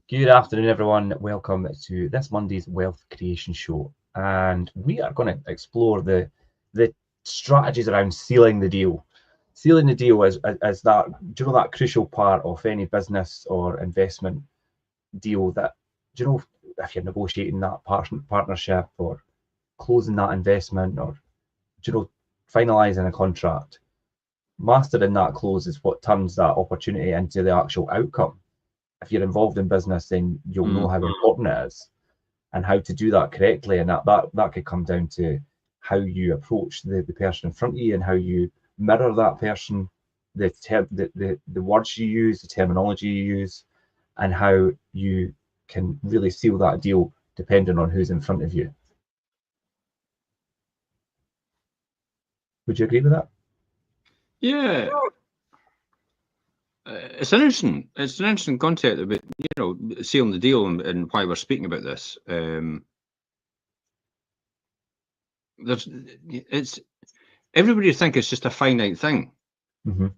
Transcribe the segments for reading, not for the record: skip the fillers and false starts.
Good afternoon, everyone. Welcome to this Monday's Wealth Creation Show. And we are going to explore the strategies around sealing the deal. Sealing the deal is that, that crucial part of any business or investment deal that, if you're negotiating that partnership or closing that investment or, finalising a contract, mastering that close is what turns that opportunity into the actual outcome. If you're involved in business, then you'll know how important it is and how to do that correctly. And that could come down to how you approach the person in front of you and how you mirror that person, the words you use, the terminology you use, and how you can really seal that deal depending on who's in front of you. Would you agree with that? Yeah. It's an interesting concept about sealing the deal and why we're speaking about this. Everybody think it's just a finite thing,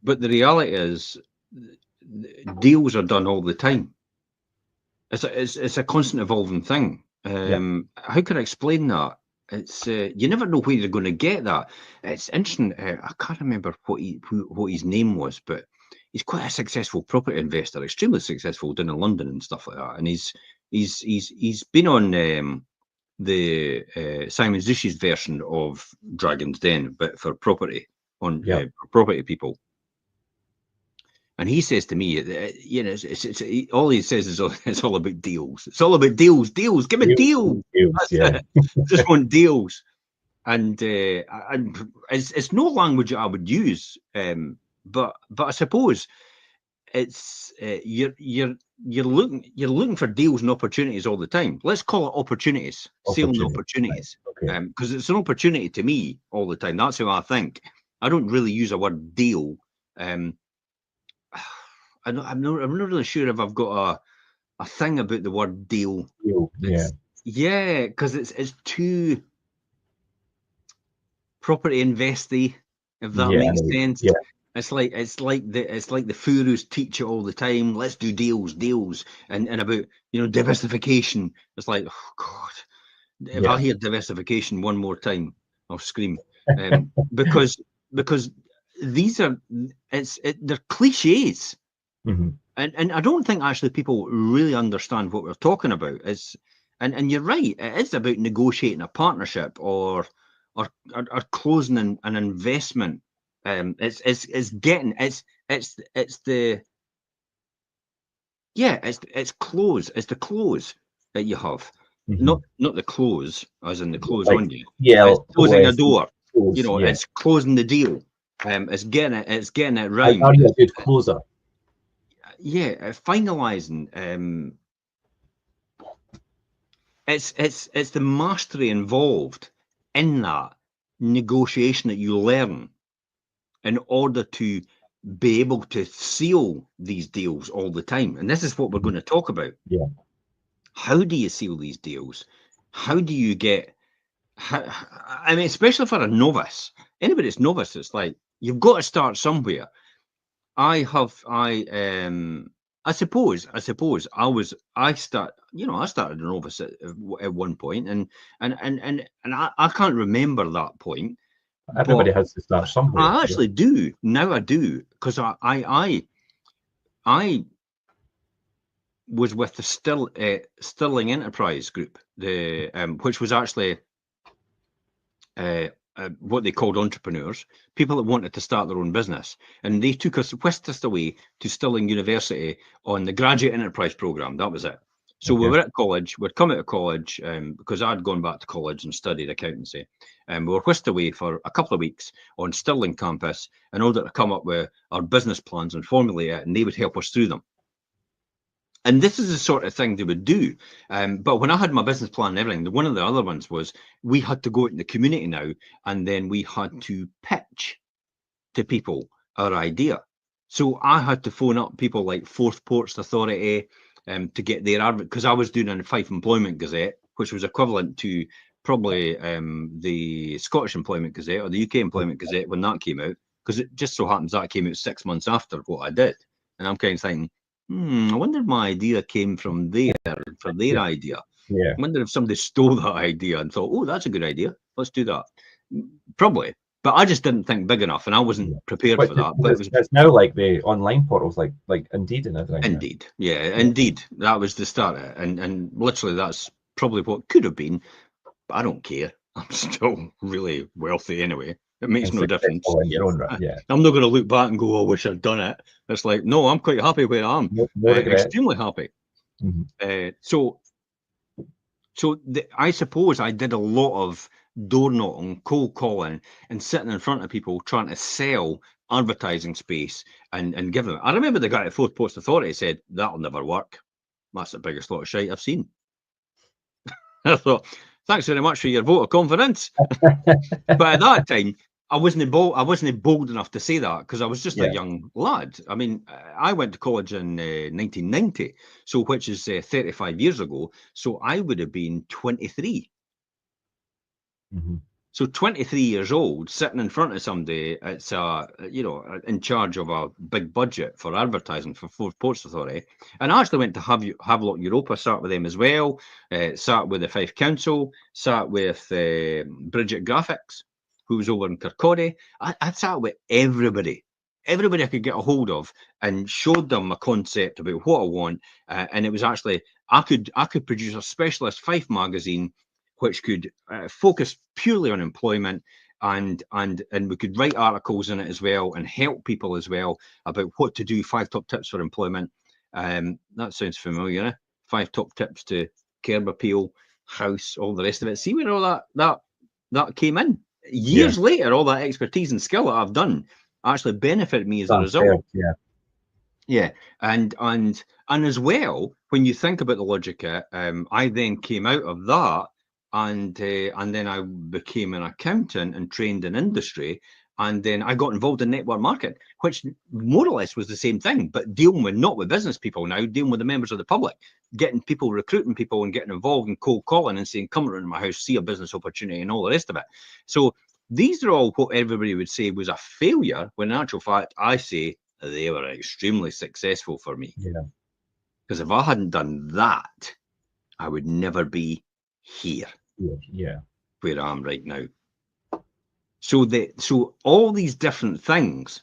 but the reality is deals are done all the time. It's a constant evolving thing. How can I explain that? It's you never know where you're going to get that. It's interesting. I can't remember what his name was, but he's quite a successful property investor, extremely successful down in London and stuff like that. And he's been on the Simon Zush's version of Dragon's Den, but for property for property people. And he says to me, it's all he says is it's all about deals. It's all about deals. Give me deals. Just want deals. And it's no language I would use. But I suppose it's you're looking for deals and opportunities all the time. Let's call it opportunities, sealing opportunities, because it's an opportunity to me all the time. That's how I think. I don't really use a word deal. I'm not really sure if I've got a thing about the word deal. Because it's too property investy, if that makes sense. It's like the gurus teach it all the time. Let's do deals, and about diversification. It's like, oh God, if I hear diversification one more time, I'll scream. Because these are they're cliches. And I don't think actually people really understand what we're talking about. And you're right, it is about negotiating a partnership or closing an investment. It's the close that you have, not the close as in the close on you. It's closing a door. It's closing the deal. It's getting it right. Are you a good closer? Finalising. It's the mastery involved in that negotiation that you learn in order to be able to seal these deals all the time. And this is what we're going to talk about. How do you seal these deals? How do you get? Especially for a novice, anybody that's novice, it's like you've got to start somewhere. I suppose I started a novice at one point, and I can't remember that point. Everybody has to start somewhere. I actually do now. I do, because I was with the Stirling Enterprise Group, which was actually what they called entrepreneurs, people that wanted to start their own business. And they whisked us away to Stirling University on the Graduate Enterprise Programme. That was it. So we were at college. We'd come out of college because I'd gone back to college and studied accountancy. And we were whisked away for a couple of weeks on Stirling campus in order to come up with our business plans and formulate it, and they would help us through them. And this is the sort of thing they would do. But when I had my business plan and everything, one of the other ones was we had to go out in the community now, and then we had to pitch to people our idea. So I had to phone up people like Forth Ports Authority to get their advert, because I was doing a Fife Employment Gazette, which was equivalent to probably the Scottish Employment Gazette or the UK Employment Gazette when that came out, because it just so happens that came out 6 months after what I did. And I'm kind of thinking, I wonder if my idea came from their idea. Yeah. I wonder if somebody stole that idea and thought, oh, that's a good idea. Let's do that. Probably. But I just didn't think big enough, and I wasn't prepared for that. But it's now like the online portals, like Indeed and everything. Indeed, indeed, that was the start of it, and literally that's probably what could have been. But I don't care. I'm still really wealthy anyway. It makes no difference. In your own right. Yeah. I'm not going to look back and go, "Oh, I wish I'd done it." It's like, no, I'm quite happy where I am. Extremely happy. So I suppose I did a lot of door knocking, cold calling, and sitting in front of people trying to sell advertising space and give them. I remember the guy at Fourth Post Authority said, "That'll never work. That's the biggest lot of shite I've seen." I thought, thanks very much for your vote of confidence. But at that time, I wasn't bold enough to say that because I was just a young lad. I mean, I went to college in 1990, so which is 35 years ago. So I would have been 23. So 23 years old, sitting in front of somebody, it's in charge of a big budget for advertising for Fourth Ports Authority. And I actually went to Havelock Europa, sat with them as well, sat with the Fife Council, sat with Bridget Graphics, who was over in Kirkcaldy. I sat with everybody I could get a hold of, and showed them a concept about what I want. And it was actually, I could produce a specialist Fife magazine which could focus purely on employment, and we could write articles in it as well and help people as well about what to do. 5 top tips for employment. That sounds familiar. Eh? 5 top tips to curb appeal, house, all the rest of it. See where all that came in. Years later, all that expertise and skill that I've done actually benefited me as a result. Yeah, and as well, when you think about the logic, I then came out of that. And then I became an accountant and trained in industry, and then I got involved in network marketing, which more or less was the same thing, but dealing with not with business people now, dealing with the members of the public, getting people, recruiting people, and getting involved in cold calling and saying, "Come around my house, see a business opportunity," and all the rest of it. So these are all what everybody would say was a failure, when in actual fact, I say they were extremely successful for me. Yeah. Because if I hadn't done that, I would never be here, where I am right now. So all these different things,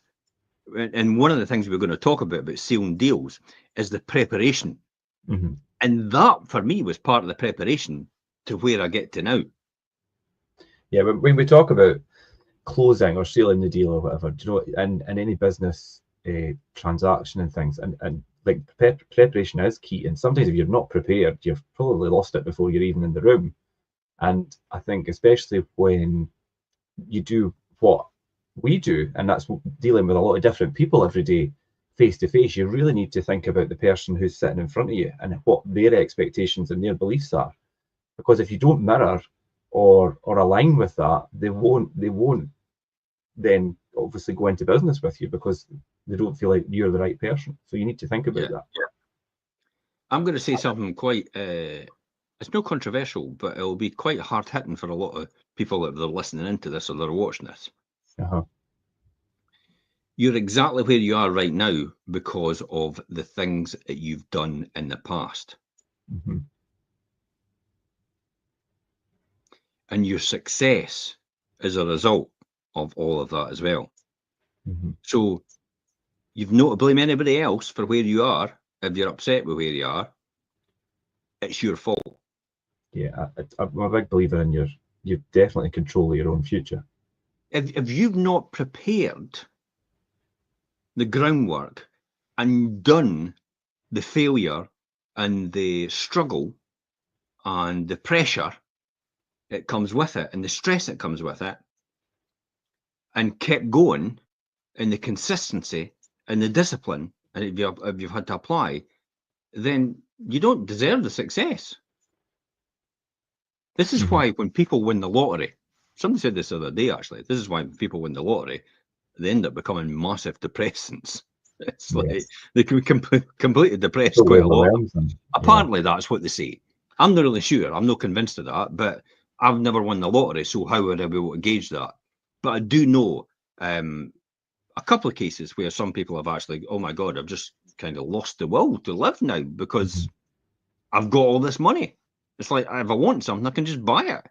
and one of the things we're going to talk about sealing deals is the preparation. And that for me was part of the preparation to where I get to now. Yeah, when we talk about closing or sealing the deal or whatever, do you know, in any business transaction and things, and like preparation is key. And sometimes if you're not prepared, you've probably lost it before you're even in the room. And I think especially when you do what we do, and that's dealing with a lot of different people every day, face to face, you really need to think about the person who's sitting in front of you and what their expectations and their beliefs are. Because if you don't mirror or align with that, they won't then obviously go into business with you because they don't feel like you're the right person. So you need to think about that. Yeah. I'm going to say something quite it's not controversial, but it'll be quite hard hitting for a lot of people that are listening into this or they're watching this. You're exactly where you are right now because of the things that you've done in the past. And your success is a result of all of that as well. So you've not to blame anybody else for where you are. If you're upset with where you are, it's your fault. Yeah, I'm a big believer in you definitely control your own future. If you've not prepared the groundwork and done the failure and the struggle and the pressure that comes with it and the stress that comes with it, and kept going, and the consistency and the discipline, and if you've had to apply, then you don't deserve the success. This is why when people win the lottery, somebody said this the other day actually, this is why when people win the lottery, they end up becoming massive depressants. It's like they can be completely depressed quite a lot. Apparently that's what they say. I'm not really sure. I'm not convinced of that, but I've never won the lottery, so how would I be able to gauge that? But I do know a couple of cases where some people have actually, oh my God, I've just kind of lost the will to live now because I've got all this money. It's like, if I want something, I can just buy it.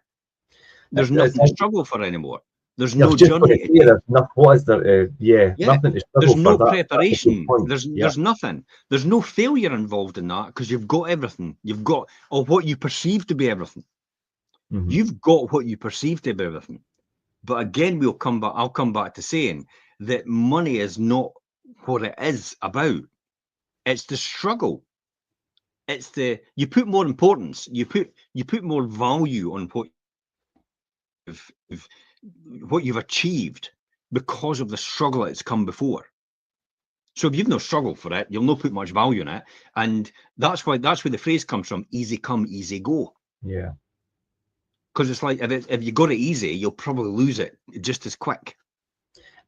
There's nothing to struggle for anymore. There's no journey to take. What is there? Nothing to struggle there's no for. preparation. There's nothing. There's no failure involved in that because you've got everything. You've got, or what you perceive to be everything. You've got what you perceive to be everything. But again, I'll come back to saying that money is not what it is about. It's the struggle. It's you put more importance. You put more value on what you've achieved because of the struggle that's come before. So if you've no struggle for it, you'll not put much value in it, and that's where the phrase comes from: easy come, easy go. Yeah. Because it's like if you got it easy, you'll probably lose it just as quick.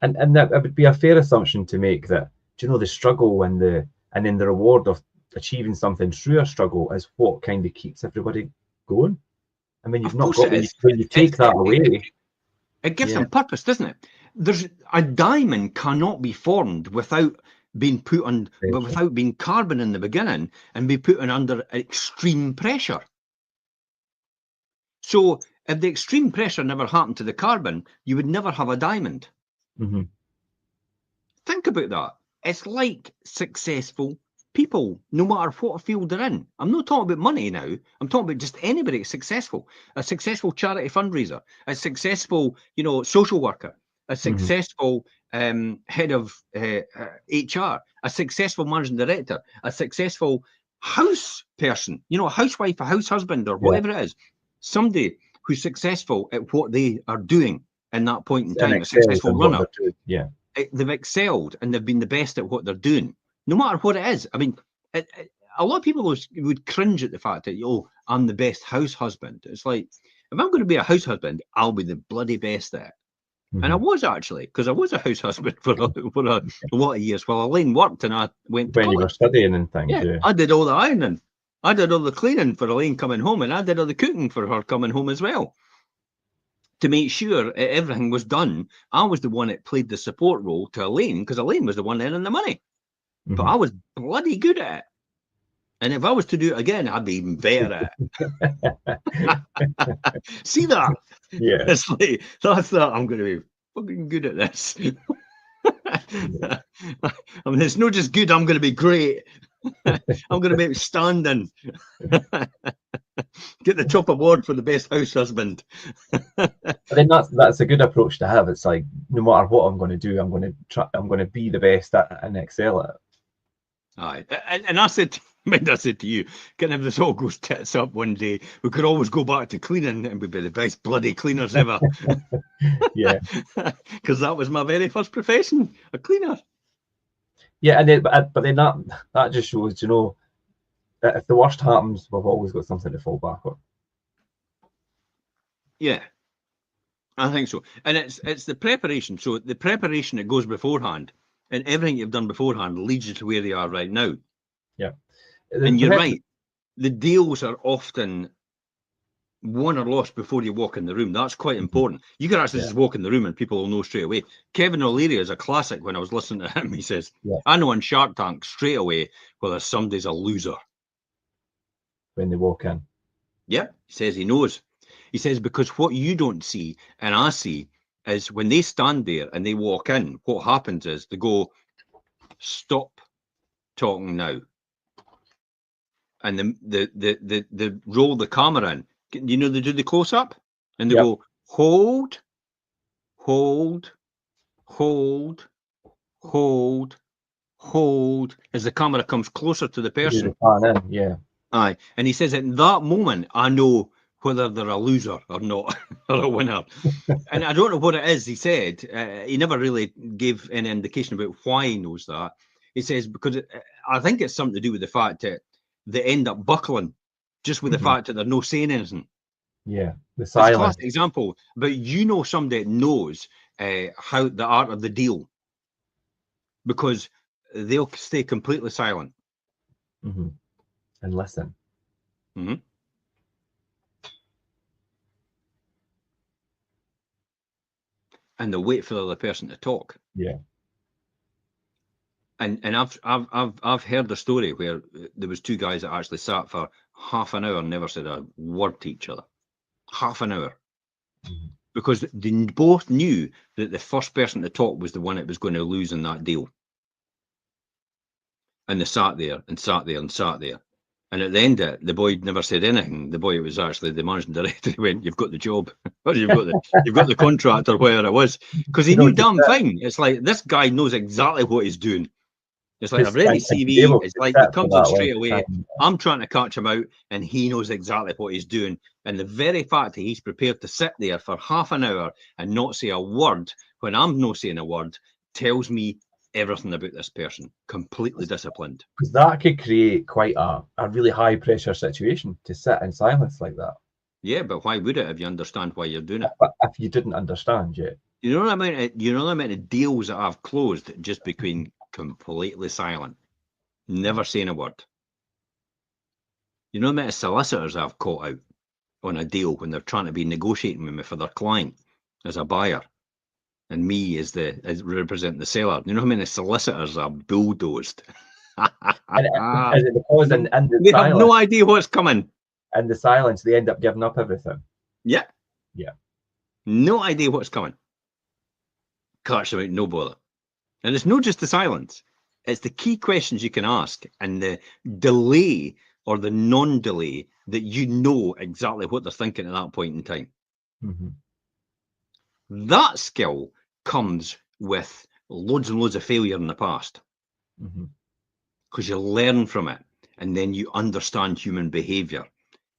And that would be a fair assumption to make, that, the struggle and then the reward of achieving something through a struggle is what kind of keeps everybody going. I mean, you've not got, when you take that away, it gives them purpose, doesn't it? There's a diamond cannot be formed without being put on, but without being carbon in the beginning and be put under extreme pressure. So if the extreme pressure never happened to the carbon, you would never have a diamond. Think about that. It's like successful people, no matter what field they're in. I'm not talking about money now. I'm talking about just anybody successful. A successful charity fundraiser, a successful, social worker, a successful head of HR, a successful managing director, a successful house person, a housewife, a house husband, or whatever it is. Somebody who's successful at what they are doing in that point in time, a successful runner. They've excelled and they've been the best at what they're doing, no matter what it is. I mean, a lot of people would cringe at the fact that, I'm the best house husband. It's like, if I'm going to be a house husband, I'll be the bloody best at it. And I was actually, because I was a house husband for a lot of years while Elaine worked and I went to college. When you were studying and things. Yeah, I did all the ironing. I did all the cleaning for Elaine coming home, and I did all the cooking for her coming home as well. To make sure everything was done, I was the one that played the support role to Elaine, because Elaine was the one earning the money. But I was bloody good at it. And if I was to do it again, I'd be even better at it. See that? Yeah. It's like, that's that. I'm going to be fucking good at this. I mean, it's not just good, I'm going to be great. I'm going to be outstanding. Get the top award for the best house husband. But then that's a good approach to have. It's like, no matter what I'm going to do, I'm going to be the best at it and excel at it. Aye, and I said to you, can if this all goes tits up one day, we could always go back to cleaning and we'd be the best bloody cleaners ever. Yeah, because that was my very first profession, a cleaner. Yeah, and then but then that just shows, that if the worst happens, we've always got something to fall back on. Yeah, I think so. And it's the preparation. So the preparation that goes beforehand, and everything you've done beforehand leads you to where you are right now. Yeah. And you're right. The deals are often won or lost before you walk in the room. That's quite important. You can actually just walk in the room and people will know straight away. Kevin O'Leary is a classic. When I was listening to him, he says, I know on Shark Tank straight away whether somebody's a loser when they walk in. Yep, he says he knows. He says, because what you don't see and I see is when they stand there and they walk in, what happens is they go, stop talking now. And they roll the camera in. They do the close up and they go, hold, hold, hold, hold, hold, as the camera comes closer to the person. Aye. And he says, at that moment, I know whether they're a loser or not, or a winner. And I don't know what it is, he said. He never really gave any indication about why he knows that. He says, because I think it's something to do with the fact that they end up buckling just with the fact that they're not saying anything. Yeah, the silence. It's a classic example, but somebody that knows how the art of the deal, because they'll stay completely silent. And listen. And they'll wait for the other person to talk. Yeah. And I've heard the story where there was two guys that actually sat for half an hour and never said a word to each other. Half an hour. Mm-hmm. Because they both knew that the first person to talk was the one that was going to lose in that deal. And they sat there and sat there and sat there. And at the end of it, the boy never said anything. The boy was actually the managing director. He went, "You've got the job, or you've got the contract, or whatever it was," because he knew damn thing. It's like, this guy knows exactly what he's doing. It's like, I've read his CV. It's like he comes in straight away. I'm trying to catch him out, and he knows exactly what he's doing. And the very fact that he's prepared to sit there for half an hour and not say a word when I'm not saying a word tells me everything about this person. Completely disciplined. Because that could create quite a really high pressure situation to sit in silence like that. Yeah, but why would it if you understand why you're doing it? But if you didn't understand yet. You know the amount of deals that I've closed just between completely silent, never saying a word. You know the amount of solicitors I've caught out on a deal when they're trying to be negotiating with me for their client as a buyer, and me as representing the seller. You know how many solicitors are bulldozed? Because in the they silence, have no idea what's coming. In the silence, they end up giving up everything. Yeah. Yeah. No idea what's coming. Catch them out, no bother. And it's not just the silence. It's the key questions you can ask and the delay or the non-delay that you know exactly what they're thinking at that point in time. Mm-hmm. That skill comes with loads and loads of failure in the past. Mm-hmm. Because you learn from it and then you understand human behavior.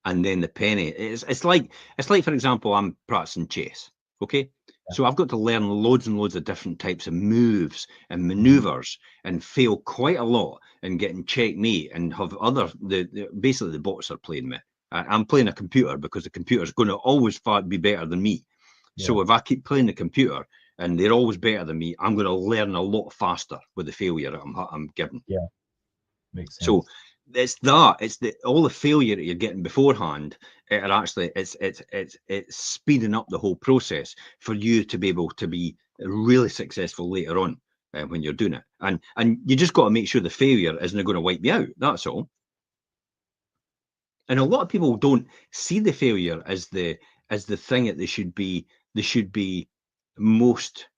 And then the penny, it's like, for example, I'm practicing chess. Okay. Yeah. So I've got to learn loads and loads of different types of moves and maneuvers and fail quite a lot and getting checkmate and have other, basically the bots are playing me. I'm playing a computer because the computer's going to always be better than me. Yeah. So if I keep playing the computer and they're always better than me, I'm going to learn a lot faster with the failure I'm given. Yeah. Makes sense. So it's all the failure that you're getting beforehand. It's speeding up the whole process for you to be able to be really successful later on when you're doing it. And you just got to make sure the failure isn't going to wipe you out. That's all. And a lot of people don't see the failure as the thing that they should be most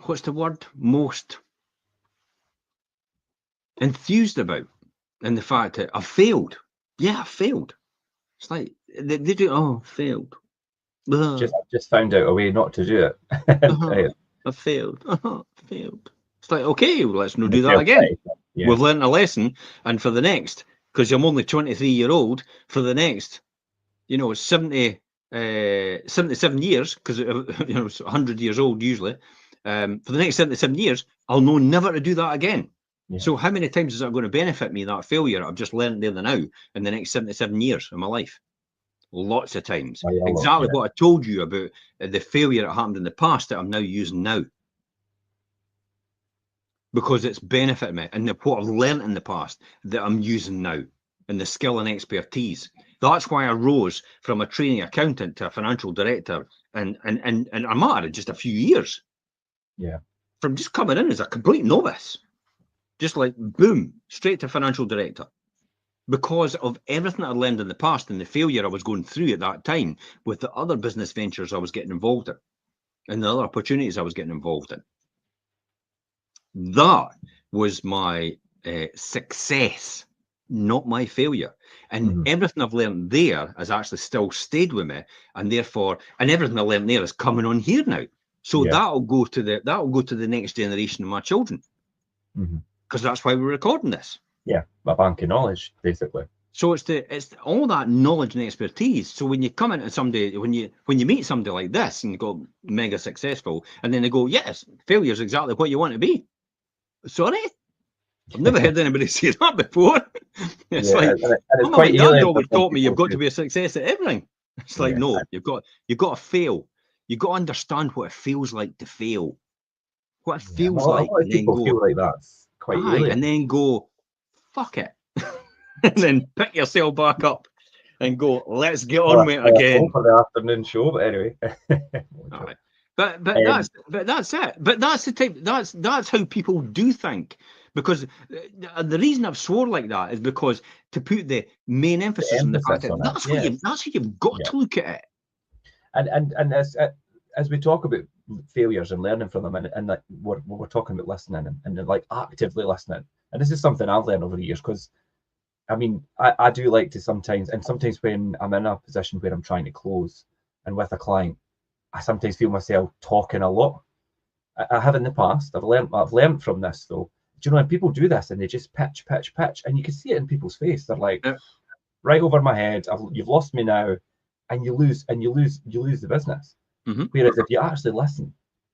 what's the word? Most enthused about, and the fact that I've failed. Yeah, I failed. It's like they do. Failed. Just found out a way not to do it. I failed. Failed. It's like, okay, well, let's not do that again. Yeah. We've learned a lesson, and for the next, because I'm only 23-year-old, for the next, 77 years, because 100 years old usually. For the next 77 years, I'll know never to do that again. Yeah. So how many times is that going to benefit me, that failure I've just learned there and now in the next 77 years of my life? Lots of times. Exactly what I told you about the failure that happened in the past that I'm now using now. Because it's benefited me, and what I've learned in the past that I'm using now, and the skill and expertise. That's why I rose from a training accountant to a financial director, and I mattered just a few years. Yeah. From just coming in as a complete novice, just like boom, straight to financial director, because of everything I learned in the past and the failure I was going through at that time with the other business ventures I was getting involved in, and the other opportunities I was getting involved in. That was my success, not my failure. And everything I've learned there has actually still stayed with me, and therefore, and everything I learned there is coming on here now. So that'll go to the next generation of my children, because that's why we're recording this. Yeah, a bank of knowledge, basically. So it's all that knowledge and expertise. So when you come into somebody, when you meet somebody like this and you go mega successful, and then they go, yes, failure is exactly what you want to be. Sorry, I've never heard anybody say that before. It's like, my dad always taught me you've got to be a success at everything. It's like, no, you've got to fail. You've got to understand what it feels like to fail. What it feels like, and then go. Feel like that's quite alien. And then go, fuck it, and then pick yourself back up and go, let's get on with it again. For the afternoon show, but anyway. All right. But that's it. But that's the type. That's how people do think. Because the reason I've swore like that is because to put the main emphasis on the fact that that's how you've got to look at it. And as we talk about failures and learning from them, and like we're talking about listening and like actively listening, and this is something I've learned over the years, because I mean I do like to sometimes when I'm in a position where I'm trying to close and with a client, I sometimes feel myself talking a lot. I have in the past. I've learned from this though. Do you know when people do this and they just pitch, and you can see it in people's face? They're like, right over my head. You've lost me now, and you lose the business. Mm-hmm. Whereas if you actually listen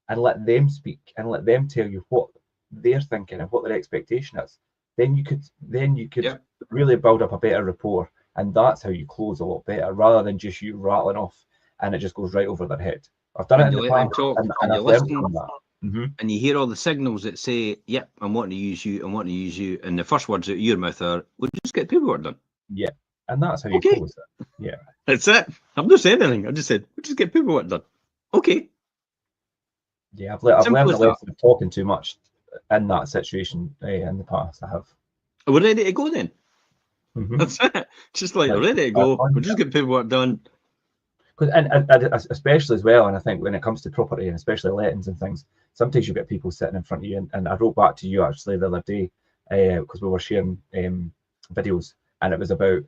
and let them speak and let them tell you what they're thinking and what their expectation is, then you could really build up a better rapport, and that's how you close a lot better, rather than just you rattling off and it just goes right over their head. I've done it in the past, and I've learned from that. Mm-hmm. And you hear all the signals that say, "Yep, I'm wanting to use you," and the first words out of your mouth are, "We'll just get paperwork done." Yeah, and that's how you close it. Yeah, that's it. I've not said anything. I just said, "We'll just get paperwork done." Okay. Yeah, I've learned the lesson of talking too much in that situation in the past. I have. We're ready to go then. Mm-hmm. That's it. Just like we're ready to go. We'll just get paperwork done. And especially as well, and I think when it comes to property and especially lettings and things, sometimes you get people sitting in front of you, and I wrote back to you actually the other day because we were sharing videos, and it was about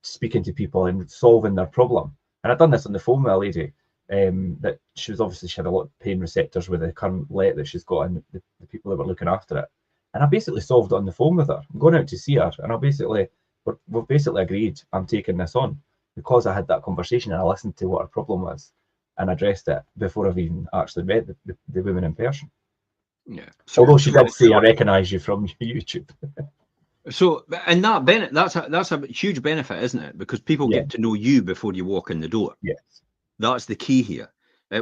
speaking to people and solving their problem. And I'd done this on the phone with a lady that she had a lot of pain receptors with the current let that she's got, and the people that were looking after it. And I basically solved it on the phone with her. I'm going out to see her, and we've basically agreed I'm taking this on, because I had that conversation and I listened to what her problem was and addressed it before I've even actually met the woman in person. Yeah. Although she did say, "I recognise you from YouTube." So, and that's a huge benefit, isn't it? Because people get to know you before you walk in the door. Yes. That's the key here.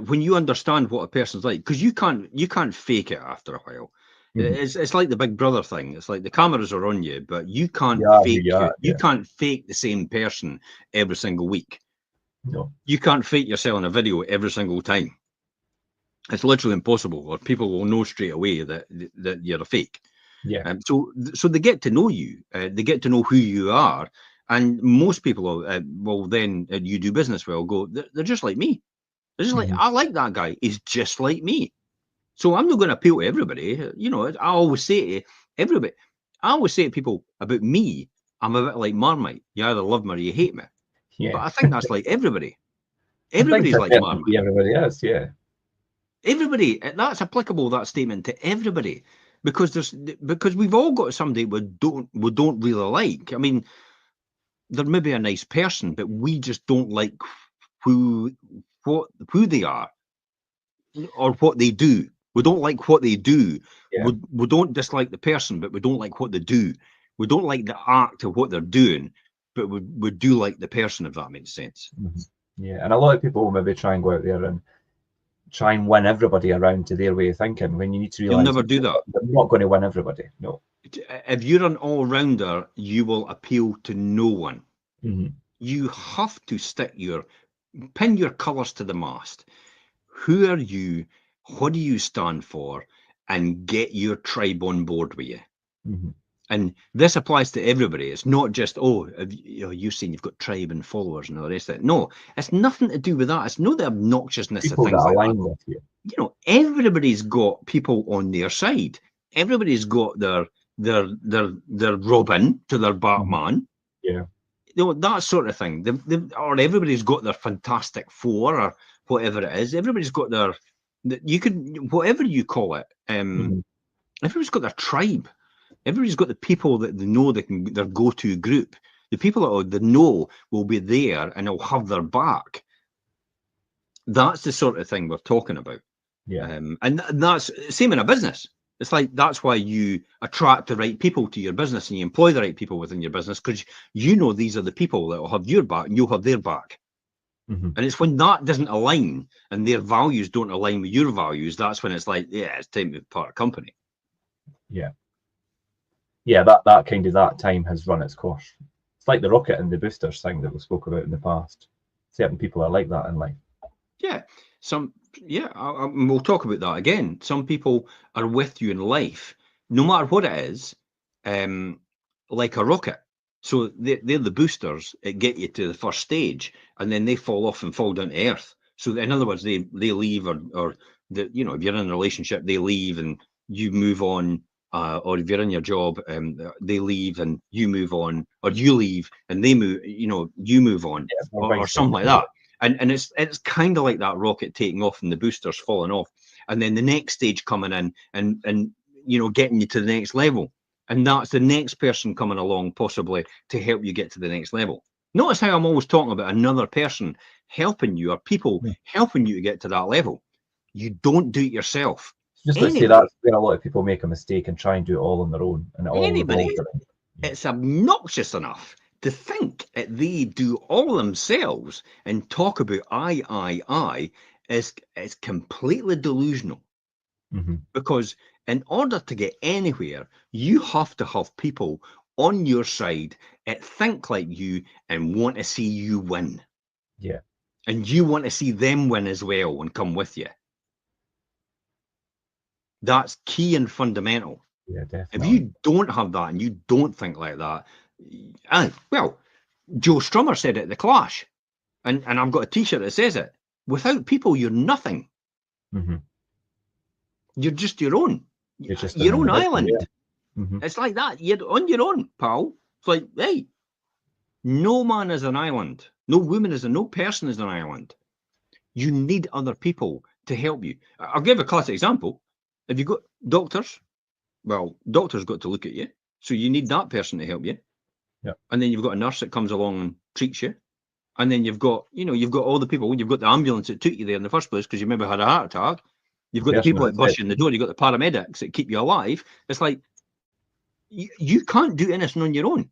When you understand what a person's like, because you can't fake it after a while. Mm-hmm. It's like the Big Brother thing. It's like the cameras are on you, but you can't you can't fake the same person every single week. No. You can't fake yourself in a video every single time. It's literally impossible, or people will know straight away that you're a fake. Yeah. So they get to know you. They get to know who you are, and most people will then you do business well go. They're just like me. They're just like, I like that guy. He's just like me. So I'm not going to appeal to everybody. You know, I always say to everybody, I always say to people about me, I'm a bit like Marmite. You either love me or you hate me. Yeah. But I think that's like everybody. Everybody's like Marmite. Everybody is, yeah. Everybody. That's applicable, that statement, to everybody. Because we've all got somebody we don't really like. I mean, they're maybe a nice person, but we just don't like who they are or what they do. We don't like what they do. Yeah. We don't dislike the person, but we don't like what they do. We don't like the act of what they're doing, but we do like the person, if that makes sense. Mm-hmm. Yeah, and a lot of people will maybe try and go out there and try and win everybody around to their way of thinking, when you need to realize you'll never do that. They're not going to win everybody. No. If you're an all-rounder, you will appeal to no one. Mm-hmm. You have to pin your colours to the mast. Who are you? What do you stand for? And get your tribe on board with you. Mm-hmm. And this applies to everybody. It's not just, you've seen you've got tribe and followers and all the rest of it. No, it's nothing to do with that. It's not the obnoxiousness people of things that like align that. With you. You know, everybody's got people on their side. Everybody's got their Robin to their Batman. Yeah. You know, that sort of thing. Or everybody's got their Fantastic Four or whatever it is. Everybody's got whatever you call it. Everybody's got their tribe. Everybody's got the people that they know their go-to group. The people that they know will be there and they'll have their back. That's the sort of thing we're talking about. Yeah. And that's same in a business. It's like that's why you attract the right people to your business and you employ the right people within your business, because you know these are the people that will have your back and you'll have their back. Mm-hmm. And it's when that doesn't align and their values don't align with your values, that's when it's like, yeah, it's time to be part of company. Yeah. Yeah, that time has run its course. It's like the rocket and the boosters thing that we spoke about in the past. Certain people are like that in life. Yeah. Some Yeah, we'll talk about that again. Some people are with you in life, no matter what it is, like a rocket. So they're the boosters that get you to the first stage, and then they fall off and fall down to earth. So in other words, they leave, or if you're in a relationship, they leave and you move on, or if you're in your job, they leave and you move on, or you leave and they move, you move on, or something like that. And it's kind of like that rocket taking off and the boosters falling off, and then the next stage coming in and getting you to the next level, and that's the next person coming along possibly to help you get to the next level. Notice how I'm always talking about another person helping you, or people helping you to get to that level. You don't do it yourself. Just let's say that's where a lot of people make a mistake and try and do it all on their own, and it all Anybody, it's obnoxious enough to think that they do all themselves and talk about I is completely delusional. Because in order to get anywhere, you have to have people on your side that think like you and want to see you win. Yeah. And you want to see them win as well and come with you. That's key and fundamental. Yeah, definitely. If you don't have that and you don't think like that, well, Joe Strummer said it at the Clash, and I've got a T-shirt that says it. Without people, you're nothing. You're just your own. You're just your own island. Yeah. It's like that. You're on your own, pal. It's like, hey, no man is an island. No woman is no person is an island. You need other people to help you. I'll give a classic example. If you've got doctors, well, doctors got to look at you. So you need that person to help you. Yeah. And then you've got a nurse that comes along and treats you. And then you've got all the people. You've got the ambulance that took you there in the first place because you maybe had a heart attack. You've got the people that bust you in the door. You've got the paramedics that keep you alive. It's like, you can't do anything on your own.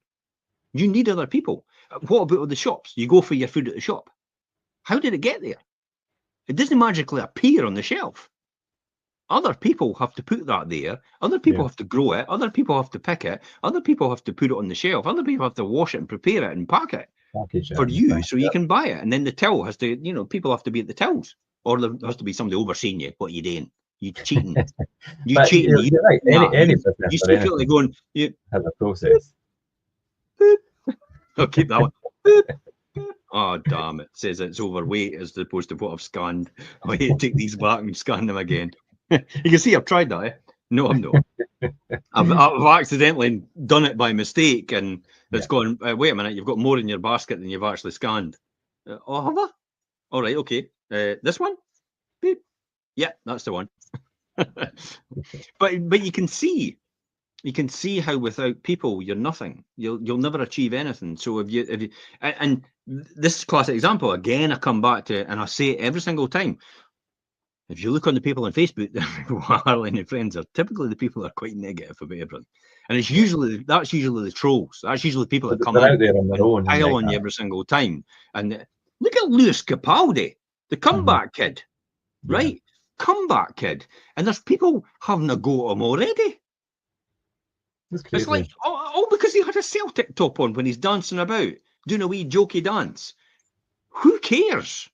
You need other people. What about the shops? You go for your food at the shop. How did it get there? It doesn't magically appear on the shelf. Other people have to put that there. Other people have to grow it. Other people have to pick it. Other people have to put it on the shelf. Other people have to wash it and prepare it and pack it for you so you can buy it. And then the till has to, people have to be at the tills. Or there has to be somebody overseeing you. What are you doing? You cheating. You cheating. You're right. Any business you still feel going, has a process. I'll keep that one. Oh, damn it. Says it's overweight as opposed to what I've scanned. I hate to take these back and scan them again. You can see I've tried that. No, I'm not. I've accidentally done it by mistake, and it's gone, wait a minute, you've got more in your basket than you've actually scanned. Oh, have I? All right, okay. This one? Beep. Yeah, that's the one. But you can see how without people you're nothing. You'll never achieve anything. So if you and this classic example again, I come back to, and I say it every single time. If you look on the people on Facebook who are Harley friends, are typically the people that are quite negative about everything, and that's usually the trolls. That's usually people that come out there on their own and pile on you every single time. And look at Lewis Capaldi, the comeback kid, right? Comeback kid, and there's people having a go at him already. It's like, oh, because he had a Celtic top on when he's dancing about, doing a wee jokey dance. Who cares?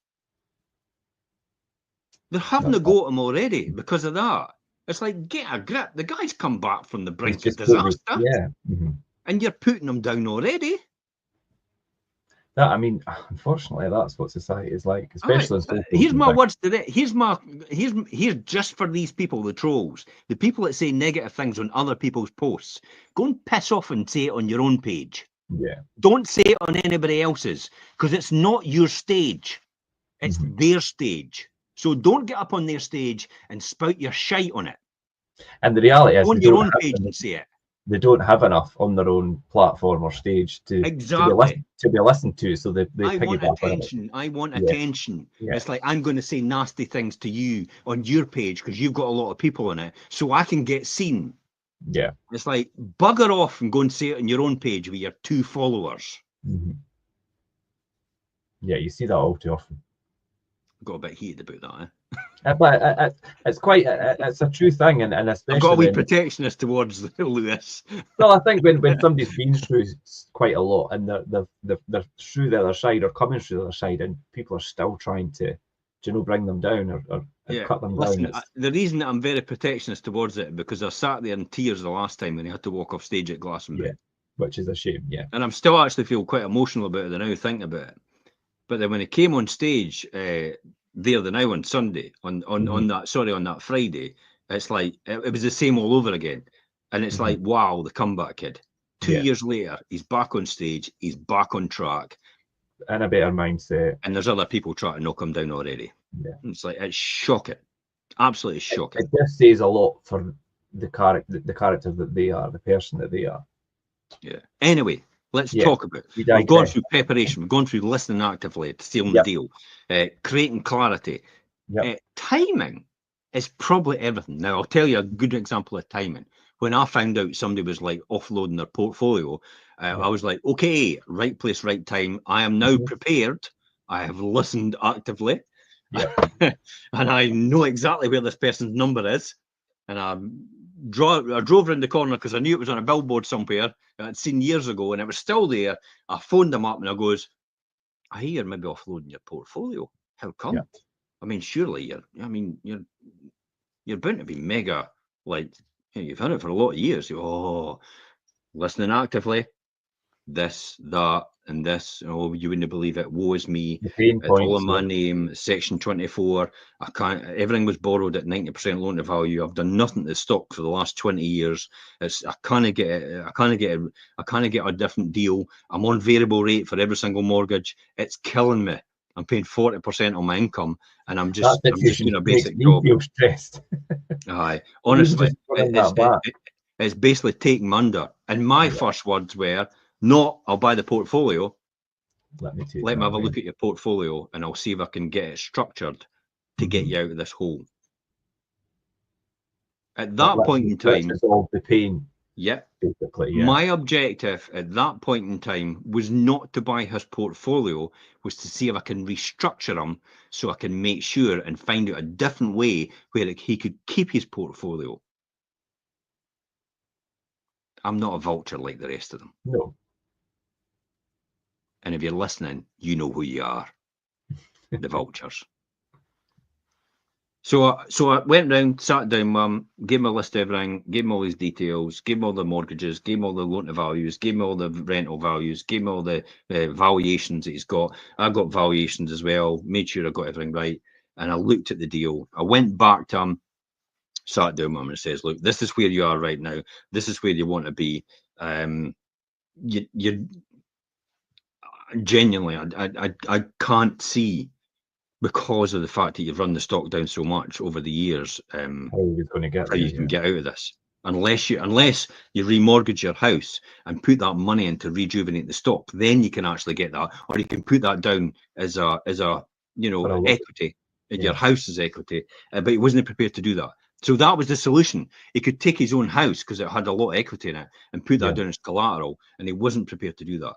They're having a go at him already because of that. It's like, get a grip. The guy's come back from the brink of disaster. And you're putting him down already. I mean, unfortunately, that's what society is like, especially. Here's my words today. Here's just for these people, the trolls, the people that say negative things on other people's posts. Go and piss off and say it on your own page. Yeah. Don't say it on anybody else's, because it's not your stage. It's their stage. So don't get up on their stage and spout your shite on it. And the reality is, on your own page and say it. They don't have enough on their own platform or stage to be listened to, so they want attention. I want attention. Yeah. It's like, I'm going to say nasty things to you on your page because you've got a lot of people on it, so I can get seen. Yeah. It's like, bugger off and go and say it on your own page with your 2 followers. Yeah, you see that all too often. Got a bit heated about that, but it's a true thing, and especially I've got a wee protectionist towards Lewis. Well, I think when somebody's been through quite a lot and they're through the other side or coming through the other side, and people are still trying to bring them down or cut them listen, down. The reason that I'm very protectionist towards it because I sat there in tears the last time when he had to walk off stage at Glastonbury. Yeah, which is a shame. Yeah, and I'm still actually feel quite emotional about it now thinking about it. But then when he came on stage there the now on Sunday on that Friday, it's like it was the same all over again, and it's like, wow, the comeback kid. 2 years later, he's back on stage, he's back on track, and a better mindset. And there's other people trying to knock him down already. Yeah, it's like it's shocking, absolutely shocking. It just says a lot for the character that they are, the person that they are. Yeah. Anyway, let's talk about it. We've gone through preparation. We've gone through listening actively to sealing the deal, creating clarity. Timing is probably everything. Now, I'll tell you a good example of timing. When I found out somebody was like offloading their portfolio, I was like, okay, right place, right time. I am now prepared. I have listened actively. And I know exactly where this person's number is. And I drove around the corner because I knew it was on a billboard somewhere I'd seen years ago, and it was still there. I phoned them up and I goes, I hear you're maybe offloading your portfolio. How come? Yeah. I mean, surely you're bound to be mega, like, you've had it for a lot of years. Listening actively, this, that, and this. Oh, you wouldn't believe it. Woe is me. It's all in my name. Section 24. I can't. Everything was borrowed at 90% loan to value. I've done nothing to stock for the last 20 years. I can't get a different deal. I'm on variable rate for every single mortgage. It's killing me. I'm paying 40% on my income, and I'm just doing a basic job. Feel stressed. Aye, honestly, it's basically taking under. And my first words were, "No, I'll buy the portfolio. Let me have a look at your portfolio, and I'll see if I can get it structured to get you out of this hole." At that point in time, resolve the pain. Basically, my objective at that point in time was not to buy his portfolio, was to see if I can restructure him so I can make sure and find out a different way where he could keep his portfolio. I'm not a vulture like the rest of them. No. And if you're listening, you know who you are, the vultures. So I went round, sat down, Mum, gave him a list of everything, gave him all his details, gave him all the mortgages, gave him all the loan to values, gave him all the rental values, gave him all the valuations that he's got. I got valuations as well, made sure I got everything right, and I looked at the deal. I went back to him, sat down with him, and says, "Look, this is where you are right now. This is where you want to be. You genuinely, I can't see." Because of the fact that you've run the stock down so much over the years, how you can get out of this, unless you remortgage your house and put that money in to rejuvenate the stock, then you can actually get that, or you can put that down as a equity in your house's equity. But he wasn't prepared to do that, so that was the solution. He could take his own house because it had a lot of equity in it and put that down as collateral, and he wasn't prepared to do that.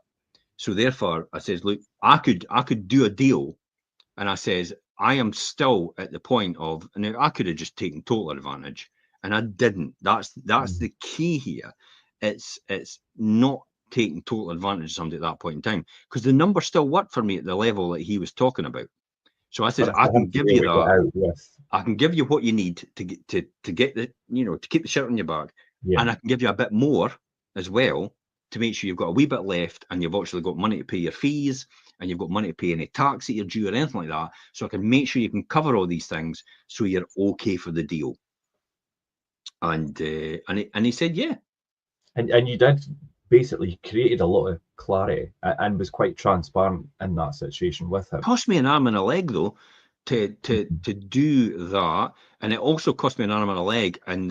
So therefore, I says, look, I could do a deal. And I says, I am still at the point of, and I could have just taken total advantage, and I didn't. That's the key here. It's not taking total advantage of somebody at that point in time, because the numbers still worked for me at the level that he was talking about. So I said, I can give you that. I can give you what you need to get the, to keep the shirt on your back, and I can give you a bit more as well to make sure you've got a wee bit left, and you've actually got money to pay your fees, and you've got money to pay any tax that you're due or anything like that. So I can make sure you can cover all these things so you're okay for the deal. And he said, yeah. And you did basically created a lot of clarity and was quite transparent in that situation with him. It cost me an arm and a leg though to do that, and it also cost me an arm and a leg and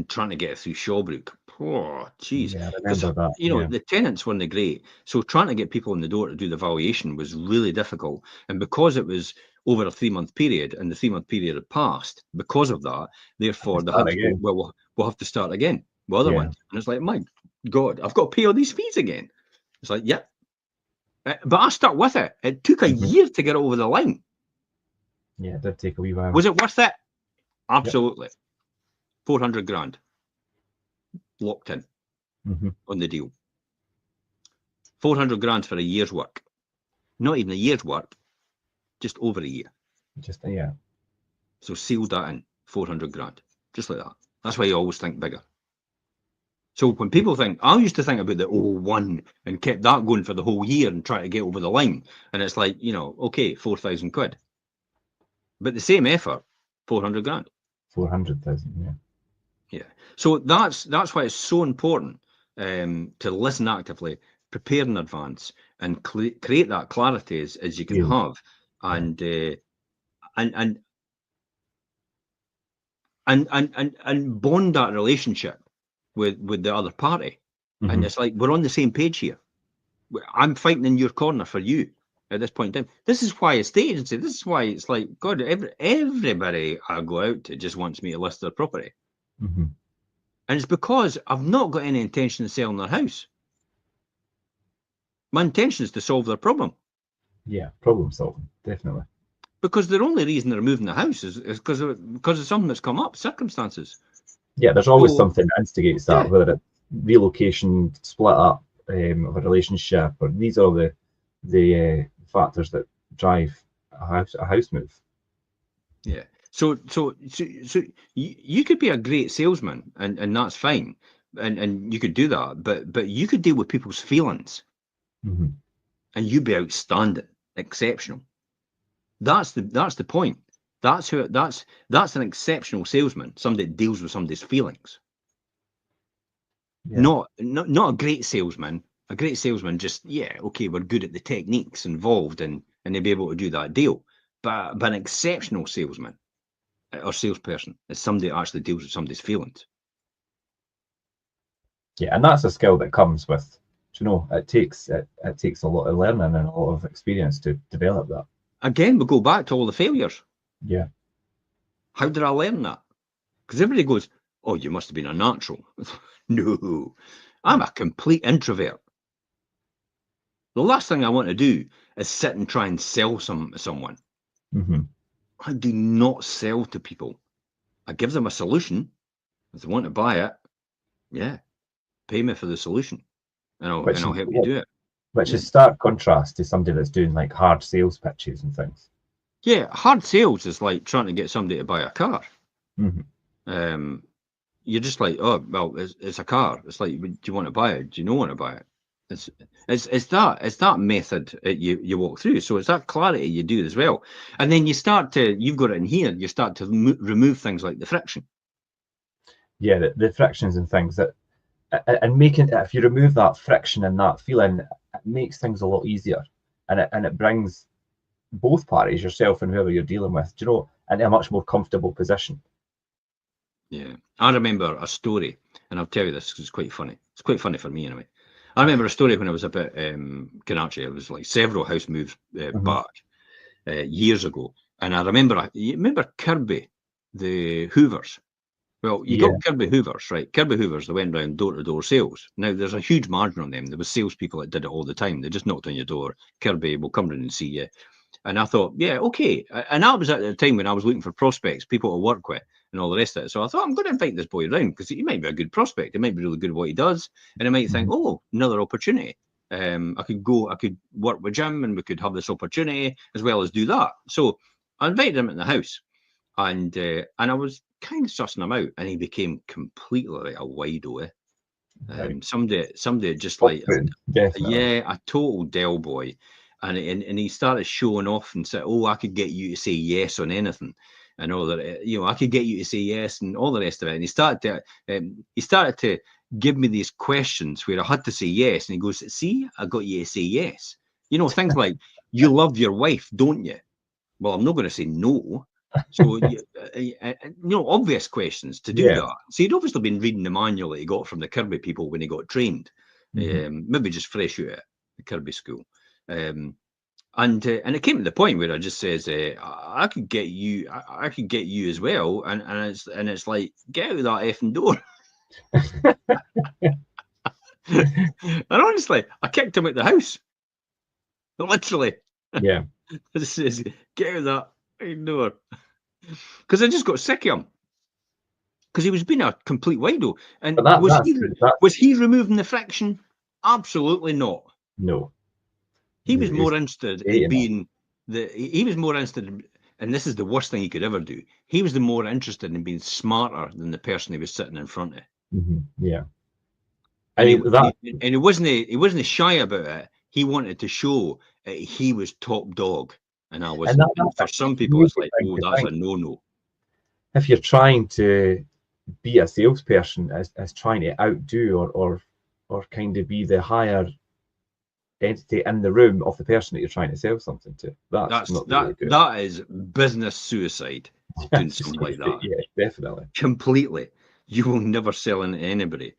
trying to get it through Shawbrook. Oh, jeez. Yeah, I remember that. The tenants weren't great. So trying to get people in the door to do the valuation was really difficult. And because it was over a 3-month period and the 3-month period had passed, because of that, therefore, they had to go, well, we'll have to start again with other ones. And it's like, my God, I've got to pay all these fees again. It's like, yeah. But I stuck with it. It took a year to get over the line. Yeah, it did take a wee while. Was it worth it? Absolutely. Yep. 400 grand. Locked in on the deal. 400 grand for a year's work. Not even a year's work, just over a year. Just yeah. So seal that in 400 grand, just like that. That's why you always think bigger. So when people think, I used to think about the 01 and kept that going for the whole year and try to get over the line. And it's like, okay, 4,000 quid. But the same effort, 400 grand. 400,000, yeah. Yeah. So that's why it's so important to listen actively, prepare in advance, and create that clarity as you can have, and bond that relationship with the other party. Mm-hmm. And it's like, we're on the same page here. I'm fighting in your corner for you at this point in time. This is why estate agency, this is why it's like, God, everybody I go out to just wants me to list their property. Mm-hmm. And it's because I've not got any intention of selling their house. My intention is to solve their problem. Yeah, problem solving, definitely. Because the only reason they're moving the house is because of something that's come up, circumstances. Yeah, there's always something that instigates that, whether it's relocation, split up of a relationship, or these are the factors that drive a house move. Yeah. So you could be a great salesman, and that's fine, and you could do that, but you could deal with people's feelings, mm-hmm. and you'd be outstanding, exceptional. That's the point. That's an exceptional salesman, somebody that deals with somebody's feelings. Yeah. Not a great salesman. A great salesman just, okay, we're good at the techniques involved, and they'll be able to do that deal. But an exceptional salesman or salesperson is somebody that actually deals with somebody's feelings. Yeah, and that's a skill that comes with, it takes a lot of learning and a lot of experience to develop that. Again, we go back to all the failures. Yeah. How did I learn that? Because everybody goes, oh, you must have been a natural. No, I'm a complete introvert. The last thing I want to do is sit and try and sell someone. Mm-hmm. I do not sell to people. I give them a solution. If they want to buy it, pay me for the solution, and I'll help you do it. Which is stark contrast to somebody that's doing like hard sales pitches and things. Yeah, hard sales is like trying to get somebody to buy a car. Mm-hmm. You're just like, oh, well, it's a car. It's like, do you want to buy it? Do you not want to buy it? It's that method you walk through. So it's that clarity you do as well. And then you've got it in here, you start to remove things like the friction. Yeah, the frictions and things that, and if you remove that friction and that feeling, it makes things a lot easier, and it brings both parties, yourself and whoever you're dealing with, into a much more comfortable position. Yeah, I remember a story, and I'll tell you this because it's quite funny. It's quite funny for me anyway. I remember a story when I was up at Kanachi. It was like several house moves back years ago, and I remember. You remember Kirby, the Hoovers? Well, you got Kirby Hoovers, right? Kirby Hoovers, they went around door-to-door sales. Now, there's a huge margin on them. There was salespeople that did it all the time. They just knocked on your door. Kirby will come in and see you. And I thought, yeah, okay. And that was at the time when I was looking for prospects, people to work with, and all the rest of it. So I thought, I'm going to invite this boy around because he might be a good prospect. He might be really good at what he does. And I might think, oh, another opportunity. I could work with Jim, and we could have this opportunity as well as do that. So I invited him in the house, and I was kind of sussing him out, and he became completely like a wido. Somebody just like, a total Del boy. And he started showing off and said, oh, I could get you to say yes on anything, and all that. I could get you to say yes and all the rest of it. And he started to give me these questions where I had to say yes. And he goes, see, I got you to say yes. Things like, you love your wife, don't you? Well, I'm not going to say no. So, obvious questions to do that. So he'd obviously been reading the manual that he got from the Kirby people when he got trained, maybe just fresh out of the Kirby school. And it came to the point where I just says, I could get you as well, and it's like, get out of that effing door. And honestly, I kicked him out the house, literally. Yeah. I just says, get out of that door, because I just got sick of him, because he was being a complete wido. And was he removing the friction? Absolutely not. No. He was more interested in being he was more interested and this is the worst thing he could ever do, he was the more interested in being smarter than the person he was sitting in front of. Yeah. And he wasn't shy about it. He wanted to show that he was top dog, and I wasn't. And for some people, it's like, oh, that's a no-no. If you're trying to be a salesperson as trying to outdo or kind of be the higher entity in the room of the person that you're trying to sell something to, that's not the way to do it. That is business suicide. Doing something like that. Yeah, definitely. Completely. You will never sell into anybody.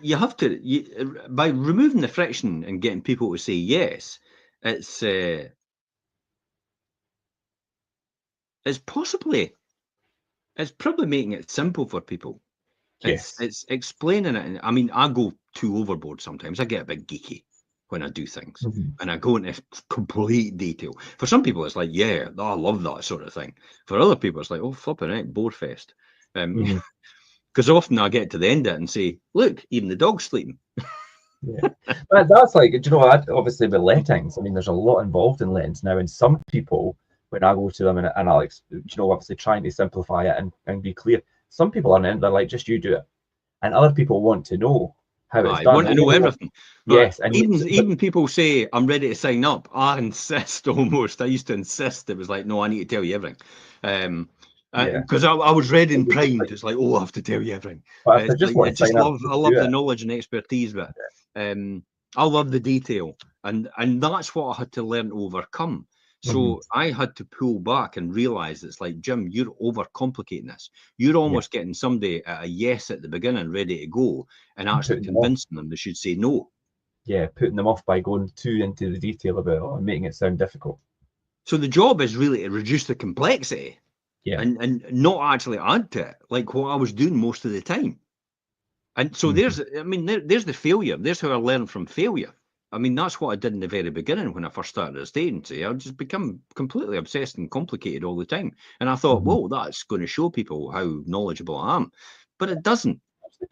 You have to, by removing the friction and getting people to say yes, it's probably making it simple for people. Yes. It's explaining it. I mean, I go too overboard sometimes. I get a bit geeky when I do things, and I go into complete detail. For some people, it's like, yeah, I love that sort of thing. For other people, it's like, oh, flipping out, bore fest. Because often I get to the end of it and say, look, even the dog's sleeping. Yeah, but that's like, do you know what? Obviously, with lettings, I mean, there's a lot involved in lettings now, and some people, when I go to them and Alex, you know, obviously trying to simplify it and be clear, some people are in, they're like, just you do it, and other people want to know how it's done. I want to know everything. Yes, and even people say, I'm ready to sign up. I insist almost. I used to insist. It was like, no, I need to tell you everything. Because I was ready and primed. It's like, oh, I have to tell you everything. I love the knowledge and expertise, but I love the detail, and that's what I had to learn to overcome. So I had to pull back and realize it's like, Jim, you're overcomplicating this. You're almost getting somebody at a yes at the beginning, ready to go, and actually convincing them they should say no. Yeah, putting them off by going too into the detail about it and making it sound difficult. So the job is really to reduce the complexity, and not actually add to it, like what I was doing most of the time. And so there's the failure. There's how I learned from failure. I mean, that's what I did in the very beginning when I first started as an agency. I just become completely obsessed and complicated all the time. And I thought, whoa, that's going to show people how knowledgeable I am. But it doesn't.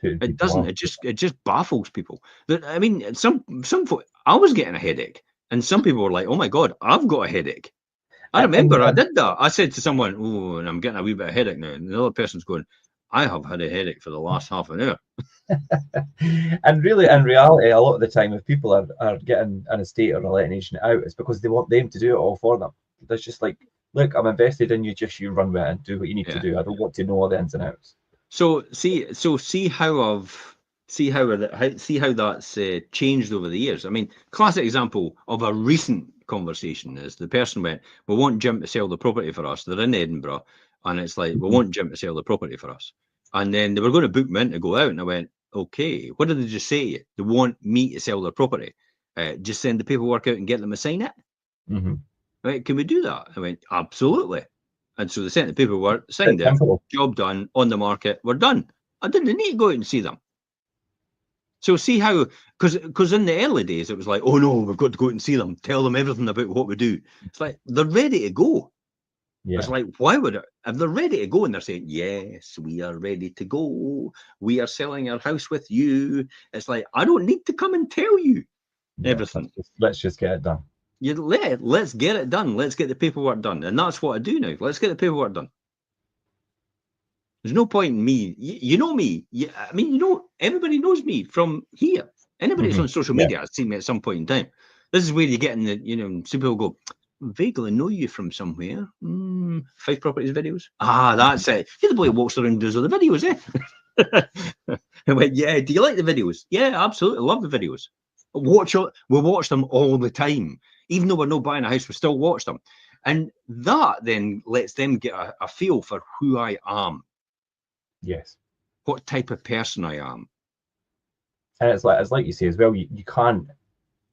It doesn't. It just baffles people. I mean, some folk, I was getting a headache, and some people were like, "Oh my God, I've got a headache." I remember I did that. I said to someone, "Oh, and I'm getting a wee bit of headache now," and the other person's going, "I have had a headache for the last half an hour." And really, in reality, a lot of the time, if people are getting an estate or a letting agent out, it's because they want them to do it all for them. That's just like, look, I'm invested in you, just you run with it and do what you need to do. I don't want to know all the ins and outs. So see how that's changed over the years. I mean, classic example of a recent conversation is the person went, "We want Jim to sell the property for us." They're in Edinburgh, and it's like, "We want Jim to sell the property for us." And then they were going to book me in to go out, and I went, "Okay, what did they just say? They want me to sell their property. Just send the paperwork out and get them to sign it." Right? Can we do that? I went, "Absolutely." And so they sent the paperwork, signed it, job done, on the market, we're done. I didn't need to go out and see them. So see how, because in the early days, it was like, oh no, we've got to go out and see them, tell them everything about what we do. It's like, they're ready to go. Yeah. It's like, why would it? If they're ready to go and they're saying, yes, we are ready to go, we are selling our house with you. It's like, I don't need to come and tell you everything. Let's just get it done. Let's get it done. Let's get the paperwork done. And that's what I do now. Let's get the paperwork done. There's no point in me. You know me. I mean, everybody knows me from here. Anybody that's on social media has seen me at some point in time. This is where you get in the, some people go, vaguely know you from somewhere. 5 Properties videos. Ah, that's it. You're the boy who walks around and does all the videos, eh? I went, yeah. Do you like the videos? Yeah, absolutely. Love the videos. We watch them all the time. Even though we're not buying a house, we still watch them. And that then lets them get a feel for who I am. Yes. What type of person I am. And it's like you say as well, you can't,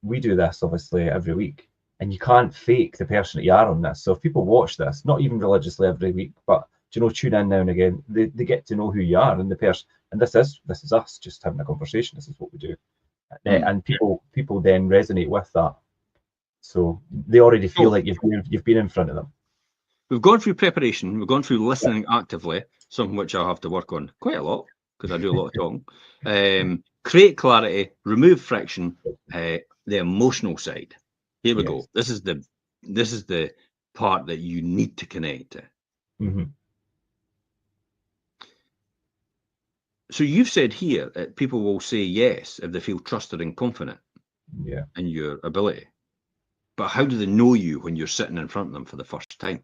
we do this obviously every week, and you can't fake the person that you are on this. So if people watch this, not even religiously every week, but tune in now and again, they get to know who you are and the person. And this is us just having a conversation. This is what we do. And people then resonate with that. So they already feel like you've been in front of them. We've gone through preparation. We've gone through listening actively, something which I have to work on quite a lot because I do a lot of talking. Create clarity, remove friction, the emotional side. Here we go. This is the part that you need to connect to. Mm-hmm. So you've said here that people will say yes if they feel trusted and confident in your ability. But how do they know you when you're sitting in front of them for the first time?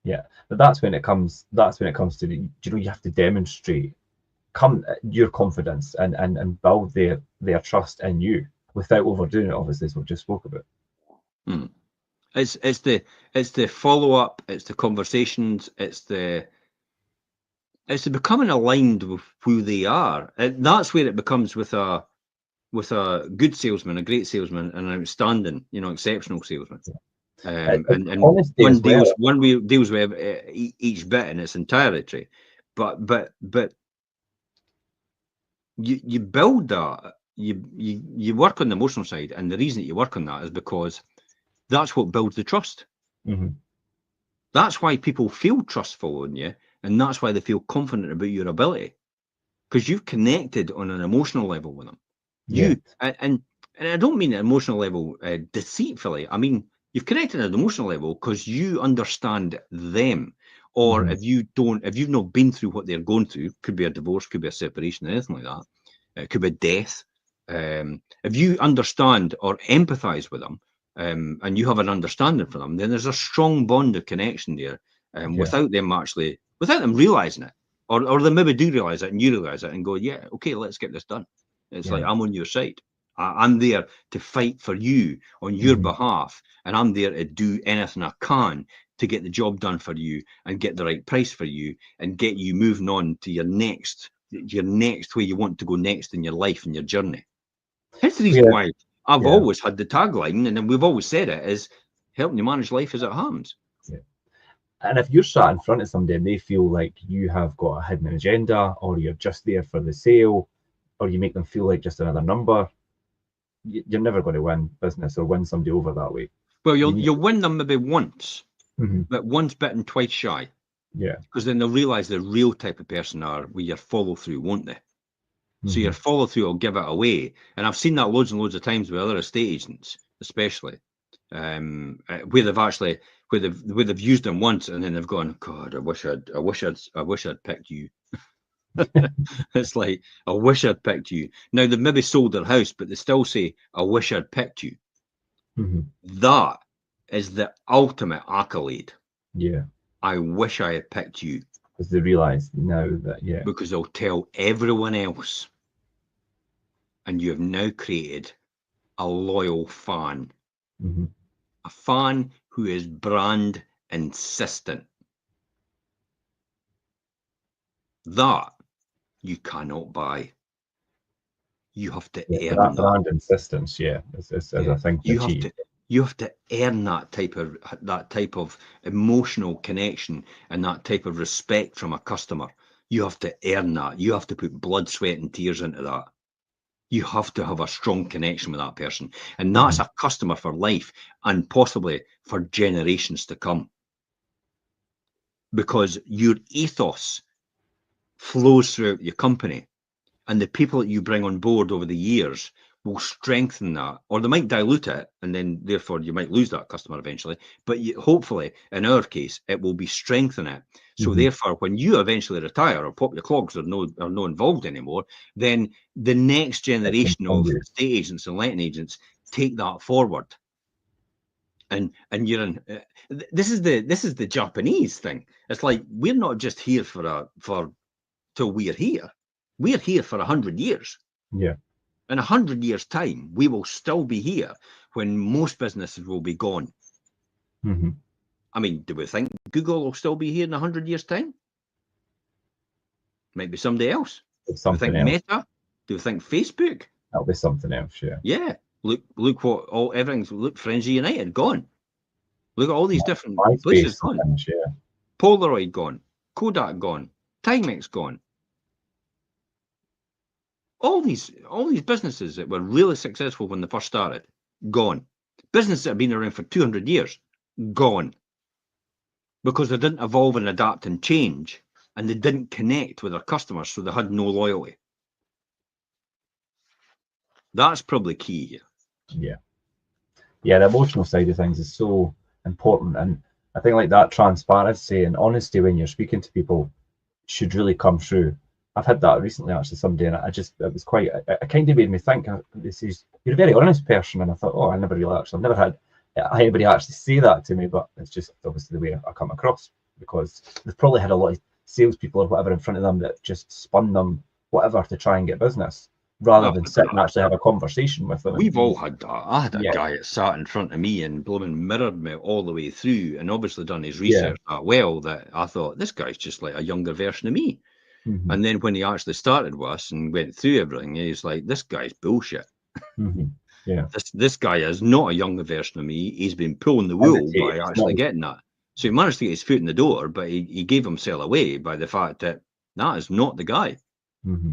Yeah, but that's when it comes to the, you have to demonstrate your confidence and build their trust in you without overdoing it, obviously, as we've just spoke about. It's the follow-up, it's the conversations, it's the becoming aligned with who they are. And that's where it becomes with a good salesman, a great salesman, and an outstanding, exceptional salesman. And one deals with each bit in its entirety. But you build that, you work on the emotional side, and the reason that you work on that is because that's what builds the trust. Mm-hmm. That's why people feel trustful in you, and that's why they feel confident about your ability, because you've connected on an emotional level with them. And I don't mean an emotional level deceitfully. I mean, you've connected at an emotional level because you understand them. Or Mm-hmm. if you've not been through what they're going through, could be a divorce, could be a separation, anything like that. It could be death. If you understand or empathize with them, and you have an understanding for them, then there's a strong bond of connection there, without them realizing it, or they maybe do realize it and you realize it and go, yeah, okay, let's get this done. It's like, I'm on your side. I'm there to fight for you on your behalf, and I'm there to do anything I can to get the job done for you and get the right price for you and get you moving on to your next where you want to go next in your life and your journey. That's the reason why I've always had the tagline, and then we've always said it, is helping you manage life as it happens. Yeah. And if you're sat in front of somebody and they feel like you have got a hidden agenda, or you're just there for the sale, or you make them feel like just another number, you're never going to win business or win somebody over that way. Well, you'll win them maybe once, but once bitten, twice shy. Yeah. Because then they'll realize the real type of person are with your follow through, won't they? So your follow through will give it away. And I've seen that loads and loads of times with other estate agents, especially, where they've used them once and then they've gone, God, I wish I'd picked you. It's like, I wish I'd picked you. Now they've maybe sold their house, but they still say, I wish I'd picked you. That is the ultimate accolade. Yeah. I wish I had picked you. Because they realise now that, Because they'll tell everyone else. And you have now created a loyal fan. A fan who is brand insistent. That you cannot buy. You have to earn that. Brand insistence, is a thing to achieve. You have to earn that type of emotional connection and that type of respect from a customer. You have to earn that. You have to put blood, sweat, and tears into that. You have to have a strong connection with that person. And that's a customer for life and possibly for generations to come. Because your ethos flows throughout your company, and the people that you bring on board over the years will strengthen that, or they might dilute it, and then therefore you might lose that customer eventually. But hopefully, in our case, it will be strengthen it. So therefore, when you eventually retire or pop your clogs, are no involved anymore, then the next generation of estate agents and letting agents take that forward. And you're in. This is the Japanese thing. It's like, we're not just here till we're here. We're here for 100 years. Yeah. In 100 years' time, we will still be here when most businesses will be gone. I mean, do we think Google will still be here in 100 years' time? Might be somebody else. Do we think Meta? Do we think Facebook? That'll be something else, yeah. Yeah. Look what everything's. Look, Frenzy United gone. Look at all these different places gone. Polaroid gone. Kodak gone. Timex gone. All these businesses that were really successful when they first started, gone. Businesses that have been around for 200 years, gone. Because they didn't evolve and adapt and change, and they didn't connect with their customers, so they had no loyalty. That's probably key here. Yeah. Yeah, the emotional side of things is so important. And I think like that transparency and honesty when you're speaking to people should really come through. I've had that recently, actually, someday, and it was quite, it kind of made me think, you're a very honest person. And I thought, oh, I've never had anybody actually say that to me, but it's just obviously the way I come across, because they've probably had a lot of salespeople or whatever in front of them that just spun them whatever to try and get business, rather than sit and actually have a conversation with them. We've all had that. I had a guy that sat in front of me and blooming mirrored me all the way through, and obviously done his research that well that I thought, this guy's just like a younger version of me. Mm-hmm. And then when he actually started with us and went through everything, he's like, this guy's bullshit. Mm-hmm. Yeah. This guy is not a younger version of me. He's been pulling the wool by actually getting that. So he managed to get his foot in the door, but he gave himself away by the fact that is not the guy. Mm-hmm.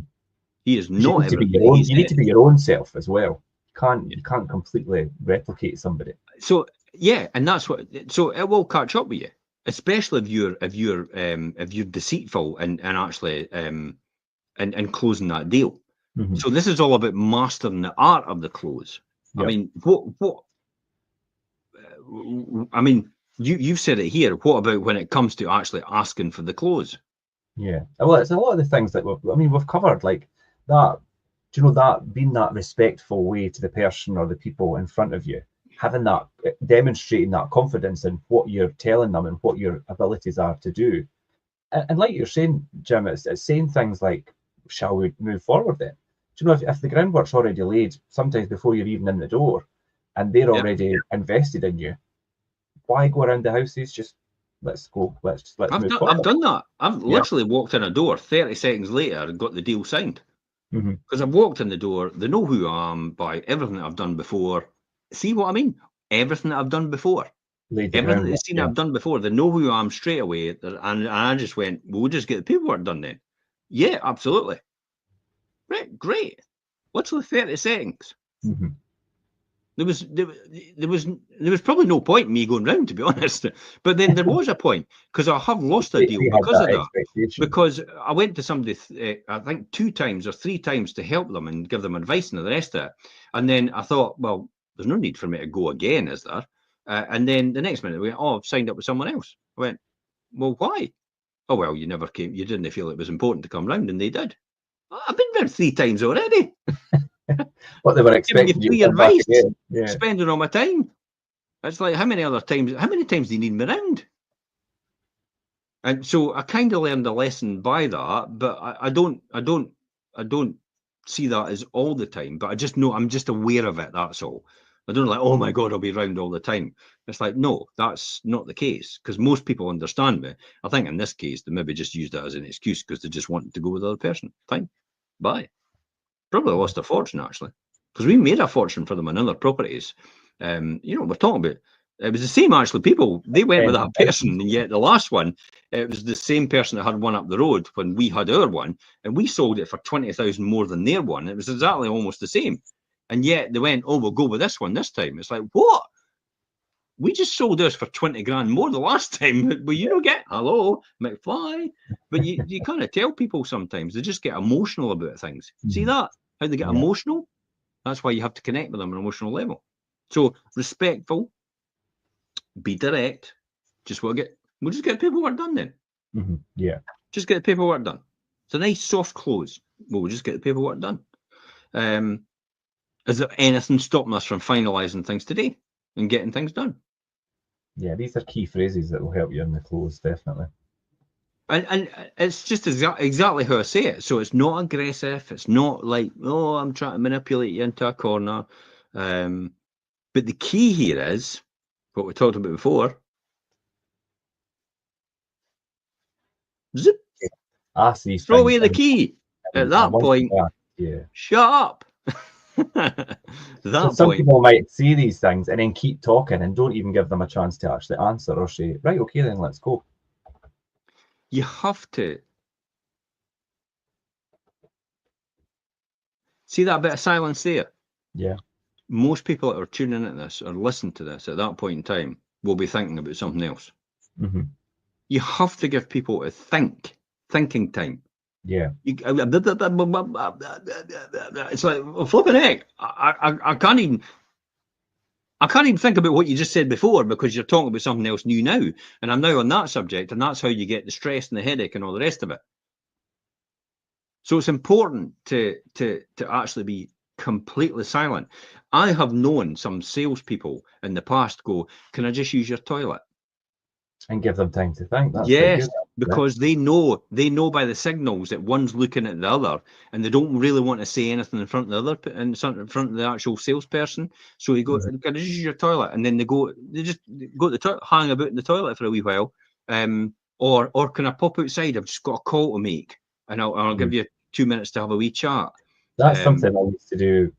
He is not. You need to be your own self as well. You can't completely replicate somebody. So yeah, and that's what. So it will catch up with you, especially if you're deceitful and actually and closing that deal. Mm-hmm. So this is all about mastering the art of the close. Yep. I mean, what? I mean, you've said it here. What about when it comes to actually asking for the close? Yeah, well, it's a lot of the things that we've covered, like that. Do you know that being that respectful way to the person or the people in front of you, having that, demonstrating that confidence in what you're telling them and what your abilities are to do, and like you're saying, Jim, it's saying things like, "Shall we move forward then?" Do you know if the groundwork's already laid, sometimes before you're even in the door, and they're already invested in you, why go around the houses? Just let's go. Let's move forward. I've done that. I've literally walked in a door 30 seconds later and got the deal signed. Because I've walked in the door, they know who I am by everything that I've done before. See what I mean? Everything that I've done before. Everything they've seen I've done before, they know who I am straight away. And I just went, we'll just get the paperwork done then. Yeah, absolutely. Right, great. What's the 30 seconds? Mm-hmm. There was probably no point in me going round, to be honest. But then there was a point, because I have lost a deal because of that. Because I went to somebody, I think 2 times or 3 times to help them and give them advice and the rest of it. And then I thought, well, there's no need for me to go again, is there? And then the next minute, we went, oh, I've signed up with someone else. I went, well, why? Oh, well, you never came. You didn't feel it was important to come round, and they did. I've been there 3 times already. What they were expecting you to advice, spending all my time. It's like, how many times do you need me around? And so I kind of learned a lesson by that, but I don't see that as all the time. But I just know, I'm just aware of it. That's all. I don't like, oh my God, I'll be around all the time. It's like, no, that's not the case, because most people understand me. I think in this case, they maybe just used that as an excuse because they just wanted to go with the other person. Fine, bye. Probably lost a fortune, actually, because we made a fortune for them on other properties. We're talking about, it was the same, actually, people, they went with that person, and yet the last one, it was the same person that had one up the road when we had our one, and we sold it for 20,000 more than their one. It was exactly almost the same. And yet they went, oh, we'll go with this one this time. It's like, what? We just sold ours for 20 grand more the last time. But you don't get, hello, McFly. But you kind of tell people sometimes, they just get emotional about things. Mm-hmm. See that? How they get emotional? That's why you have to connect with them on an emotional level. So respectful, be direct. We'll just get the paperwork done then. Mm-hmm. Yeah. Just get the paperwork done. It's a nice soft close. We'll just get the paperwork done. Is there anything stopping us from finalising things today and getting things done? Yeah, these are key phrases that will help you in the close, definitely. And it's just exactly how I say it. So it's not aggressive. It's not like, oh, I'm trying to manipulate you into a corner. But the key here is what we talked about before. Zip. Throw away the key. At that point, shut up. Some people might see these things and then keep talking and don't even give them a chance to actually answer or say, right, okay, then let's go. You have to see that bit of silence there. Yeah. Most people that are tuning into this or listening to this at that point in time will be thinking about something else. Mm-hmm. You have to give people a thinking time. Yeah. It's like, well, flipping heck, I can't even. I can't even think about what you just said before because you're talking about something else new now. And I'm now on that subject, and that's how you get the stress and the headache and all the rest of it. So it's important to actually be completely silent. I have known some salespeople in the past go, "Can I just use your toilet?" And give them time to think. That's quite Yes, good. because they know by the signals that one's looking at the other, and they don't really want to say anything in front of the other, in front of the actual salesperson. So you go, "Can I just use your toilet?" And then they just go to the toilet, hang about in the toilet for a wee while, or can I pop outside? I've just got a call to make, and I'll give you 2 minutes to have a wee chat. That's something I used to do,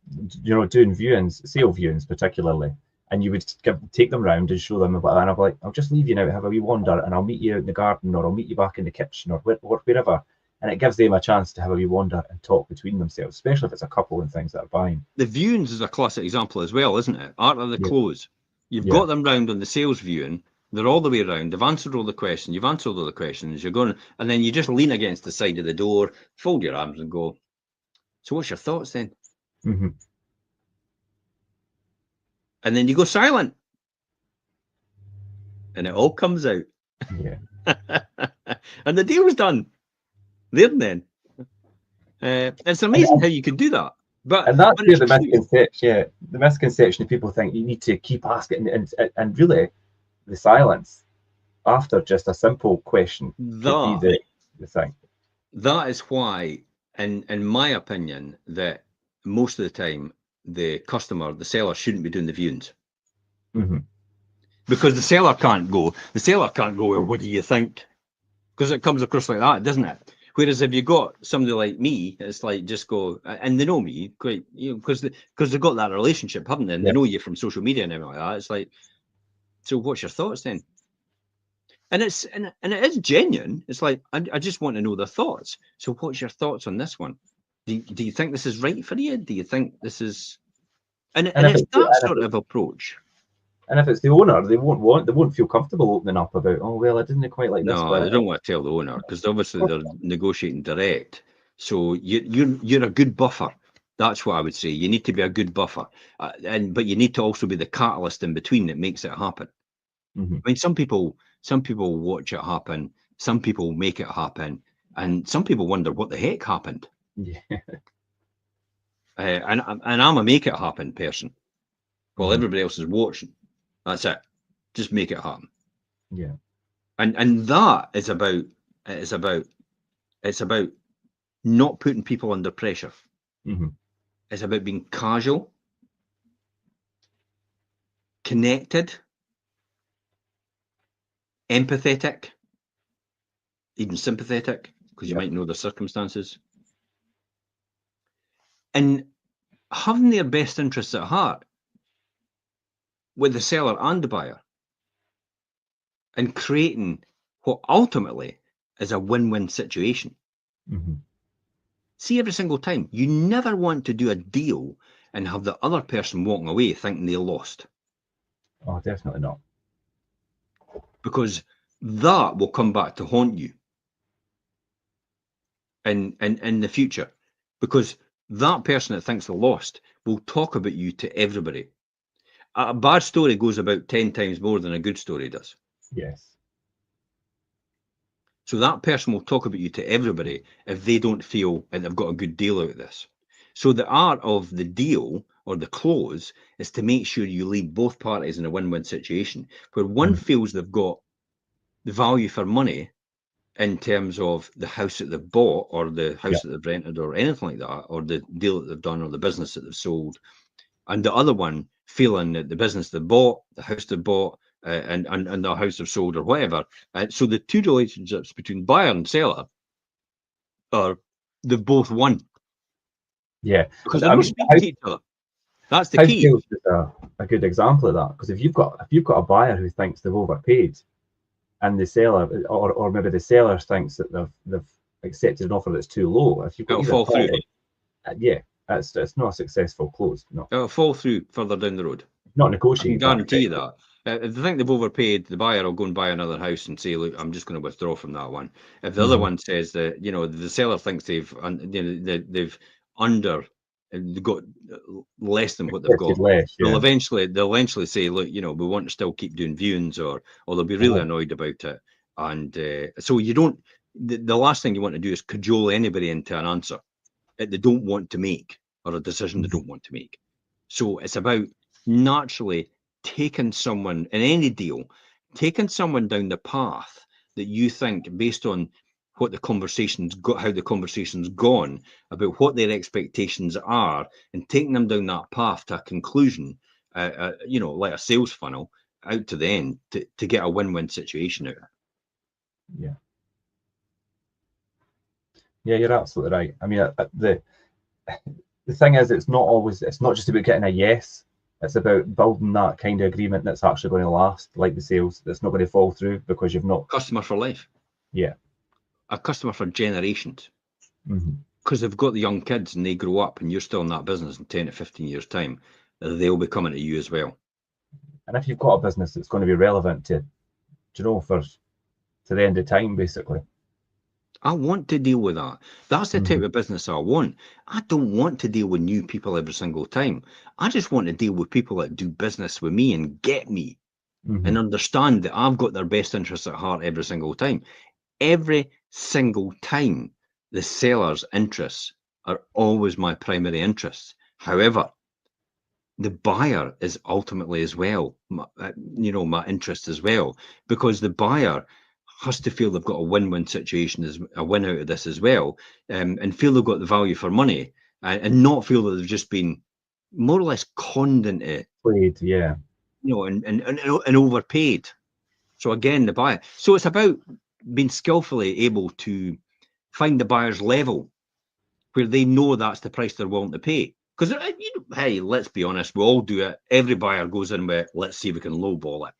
doing viewings, sale viewings particularly. And you would take them round and show them about, and I'll be like, I'll just leave you now to have a wee wander, and I'll meet you in the garden, or I'll meet you back in the kitchen, or wherever. And it gives them a chance to have a wee wander and talk between themselves, especially if it's a couple and things that are buying. The viewings is a classic example as well, isn't it? Art of the close. You've got them round on the sales viewing. They're all the way around. They've answered all the questions. You've answered all the questions. You're going, and then you just lean against the side of the door, fold your arms, and go, "So what's your thoughts then?" Mm-hmm. And then you go silent, and it all comes out. Yeah. And the deal's done. There and then. It's amazing how you can do that. And that's where the misconception, the misconception of people think you need to keep asking, and really, the silence after just a simple question could be the thing. That is why, in my opinion, that most of the time the customer, the seller, shouldn't be doing the viewings. Mm-hmm. Because the seller can't go, well, what do you think? Because it comes across like that, doesn't it? Whereas if you got somebody like me, it's like just go, and they know me quite, because they've got that relationship, haven't they? And they know you from social media and everything like that. It's like, so what's your thoughts then? And it is genuine. It's like, I just want to know their thoughts. So what's your thoughts on this one? Do you think this is right for you? Do you think this is, and it's that sort of approach. And if it's the owner, they won't feel comfortable opening up about, oh well, I didn't quite like this. No, they don't want to tell the owner because obviously they're negotiating direct. So you're a good buffer. That's what I would say. You need to be a good buffer, but you need to also be the catalyst in between that makes it happen. Mm-hmm. I mean, some people watch it happen. Some people make it happen, and some people wonder what the heck happened. Yeah. And I'm a make it happen person. While everybody else is watching. That's it. Just make it happen. Yeah. And that is about it's about not putting people under pressure. Mm-hmm. It's about being casual, connected, empathetic, even sympathetic, because you might know the circumstances, and having their best interests at heart with the seller and the buyer, and creating what ultimately is a win-win situation. Mm-hmm. See, every single time, you never want to do a deal and have the other person walking away thinking they lost. Oh, definitely not. Because that will come back to haunt you in the future. Because that person that thinks they lost will talk about you to everybody. A bad story goes about 10 times more than a good story does. Yes. So that person will talk about you to everybody if they don't feel that they've got a good deal out of this. So the art of the deal or the close is to make sure you leave both parties in a win-win situation where one feels they've got the value for money in terms of the house that they've bought or the house that they've rented or anything like that, or the deal that they've done or the business that they've sold. And the other one feeling that the business they bought, the house they bought, and the house they've sold or whatever. So the two relationships between buyer and seller they've both won. Yeah. Because they're not speaking to each other. That's the key. House is a good example of that, because if you've got a buyer who thinks they've overpaid, and the seller, or maybe the seller thinks that they've accepted an offer that's too low, if you've got it'll fall through. It's not a successful close. No, it'll fall through further down the road. Not negotiating. I can guarantee you that. If they think they've overpaid, the buyer will go and buy another house and say, "Look, I'm just going to withdraw from that one." If the other one says that, the seller thinks they've underestimated they've got less than what they've got. Less, yeah. They'll eventually say, look, we want to still keep doing viewings, or they'll be really annoyed about it. And so you don't. The last thing you want to do is cajole anybody into an answer that they don't want to make, or a decision they don't want to make. So it's about naturally taking someone in any deal, taking someone down the path that you think, based on what the conversation's got, how the conversation's gone, about what their expectations are, and taking them down that path to a conclusion, like a sales funnel, out to the end, to get a win-win situation out of it. Yeah. Yeah, you're absolutely right. I mean, the thing is, it's not just about getting a yes. It's about building that kind of agreement that's actually going to last, like the sales, that's not going to fall through because you've not. Customer for life. Yeah. A customer for generations. Mm-hmm. Because they've got the young kids and they grow up, and you're still in that business in 10 to 15 years' time, they'll be coming to you as well. And if you've got a business that's going to be relevant to the end of time, basically. I want to deal with that. That's the type of business I want. I don't want to deal with new people every single time. I just want to deal with people that do business with me and get me and understand that I've got their best interests at heart every single time. Every single time, the seller's interests are always my primary interests. However, the buyer is ultimately as well, my interest as well, because the buyer has to feel they've got a win-win situation, as a win out of this as well, and feel they've got the value for money, and not feel that they've just been more or less conned into, yeah, and overpaid. So again, the buyer. So it's about being skillfully able to find the buyer's level where they know that's the price they're willing to pay. Because hey, let's be honest, we all do it. Every buyer goes in with, let's see if we can lowball it.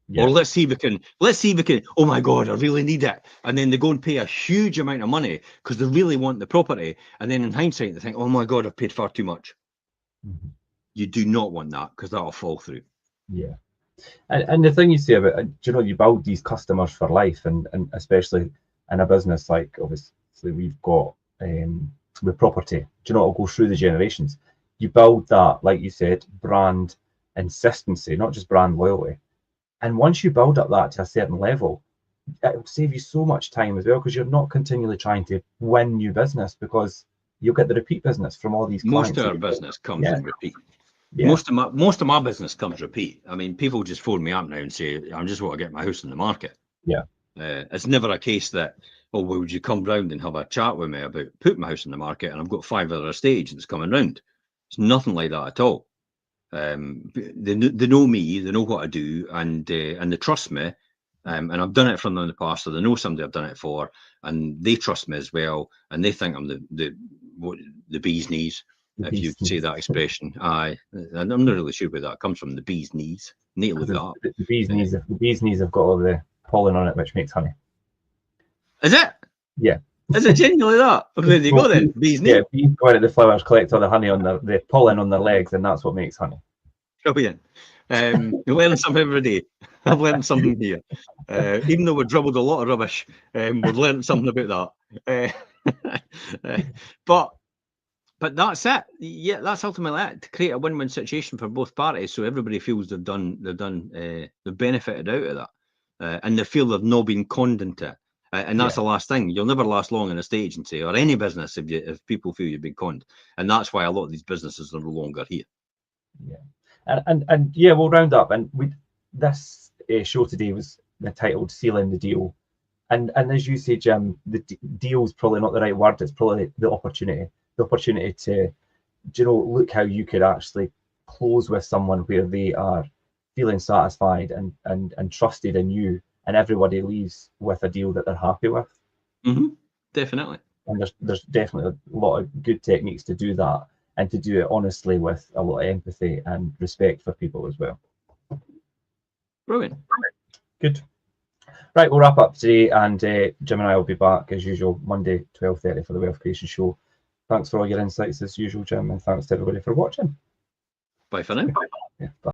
Yeah. Or let's see if we can, oh my God, I really need it. And then they go and pay a huge amount of money because they really want the property. And then in hindsight, they think, oh my God, I've paid far too much. You do not want that, because that'll fall through. Yeah. And the thing you say about, you build these customers for life, and especially in a business like, obviously, we've got with property, it'll go through the generations. You build that, like you said, brand consistency, not just brand loyalty. And once you build up that to a certain level, it will save you so much time as well, because you're not continually trying to win new business, because you'll get the repeat business from all these clients. Most of our business comes in repeat. Yeah. Most of my business comes repeat. I mean, people just phone me up now and say, I just want to get my house in the market. Yeah. It's never a case that, well, would you come round and have a chat with me about putting my house in the market, and I've got 5 other estate agents coming round. It's nothing like that at all. They know me, they know what I do, and they trust me, and I've done it for them in the past, so they know somebody I've done it for, and they trust me as well, and they think I'm the bee's knees, if you say that expression. I'm not really sure where that comes from, the bee's knees. Need to look that up. The bee's knees. The bee's knees have got all the pollen on it, which makes honey. Is it? Yeah. Is it genuinely that? There you go then. Bees knees. Yeah, bees go out of the flowers, collect all the honey on the pollen on their legs, and that's what makes honey. Brilliant. You're learning something every day. I've learned something here. Even though we've dribbled a lot of rubbish, we've learned something about that. But that's it. Yeah, that's ultimately it, to create a win-win situation for both parties, so everybody feels they've benefited out of that, and they feel they've not been conned into it. And that's the last thing. You'll never last long in a state agency or any business if people feel you've been conned, and that's why a lot of these businesses are no longer here. Yeah, and yeah, we'll round up. And this show today was entitled "Sealing the Deal," and as you say, Jim, the deal's probably not the right word. It's probably the opportunity to, look how you could actually close with someone where they are feeling satisfied and trusted in you, and everybody leaves with a deal that they're happy with. Definitely. And there's definitely a lot of good techniques to do that, and to do it honestly with a lot of empathy and respect for people as well. Brilliant. Good. Right, we'll wrap up today, and Jim and I will be back as usual Monday 12:30 for the Wealth Creation Show. Thanks for all your insights as usual, Jim, and thanks to everybody for watching. Bye for now. Yeah, bye.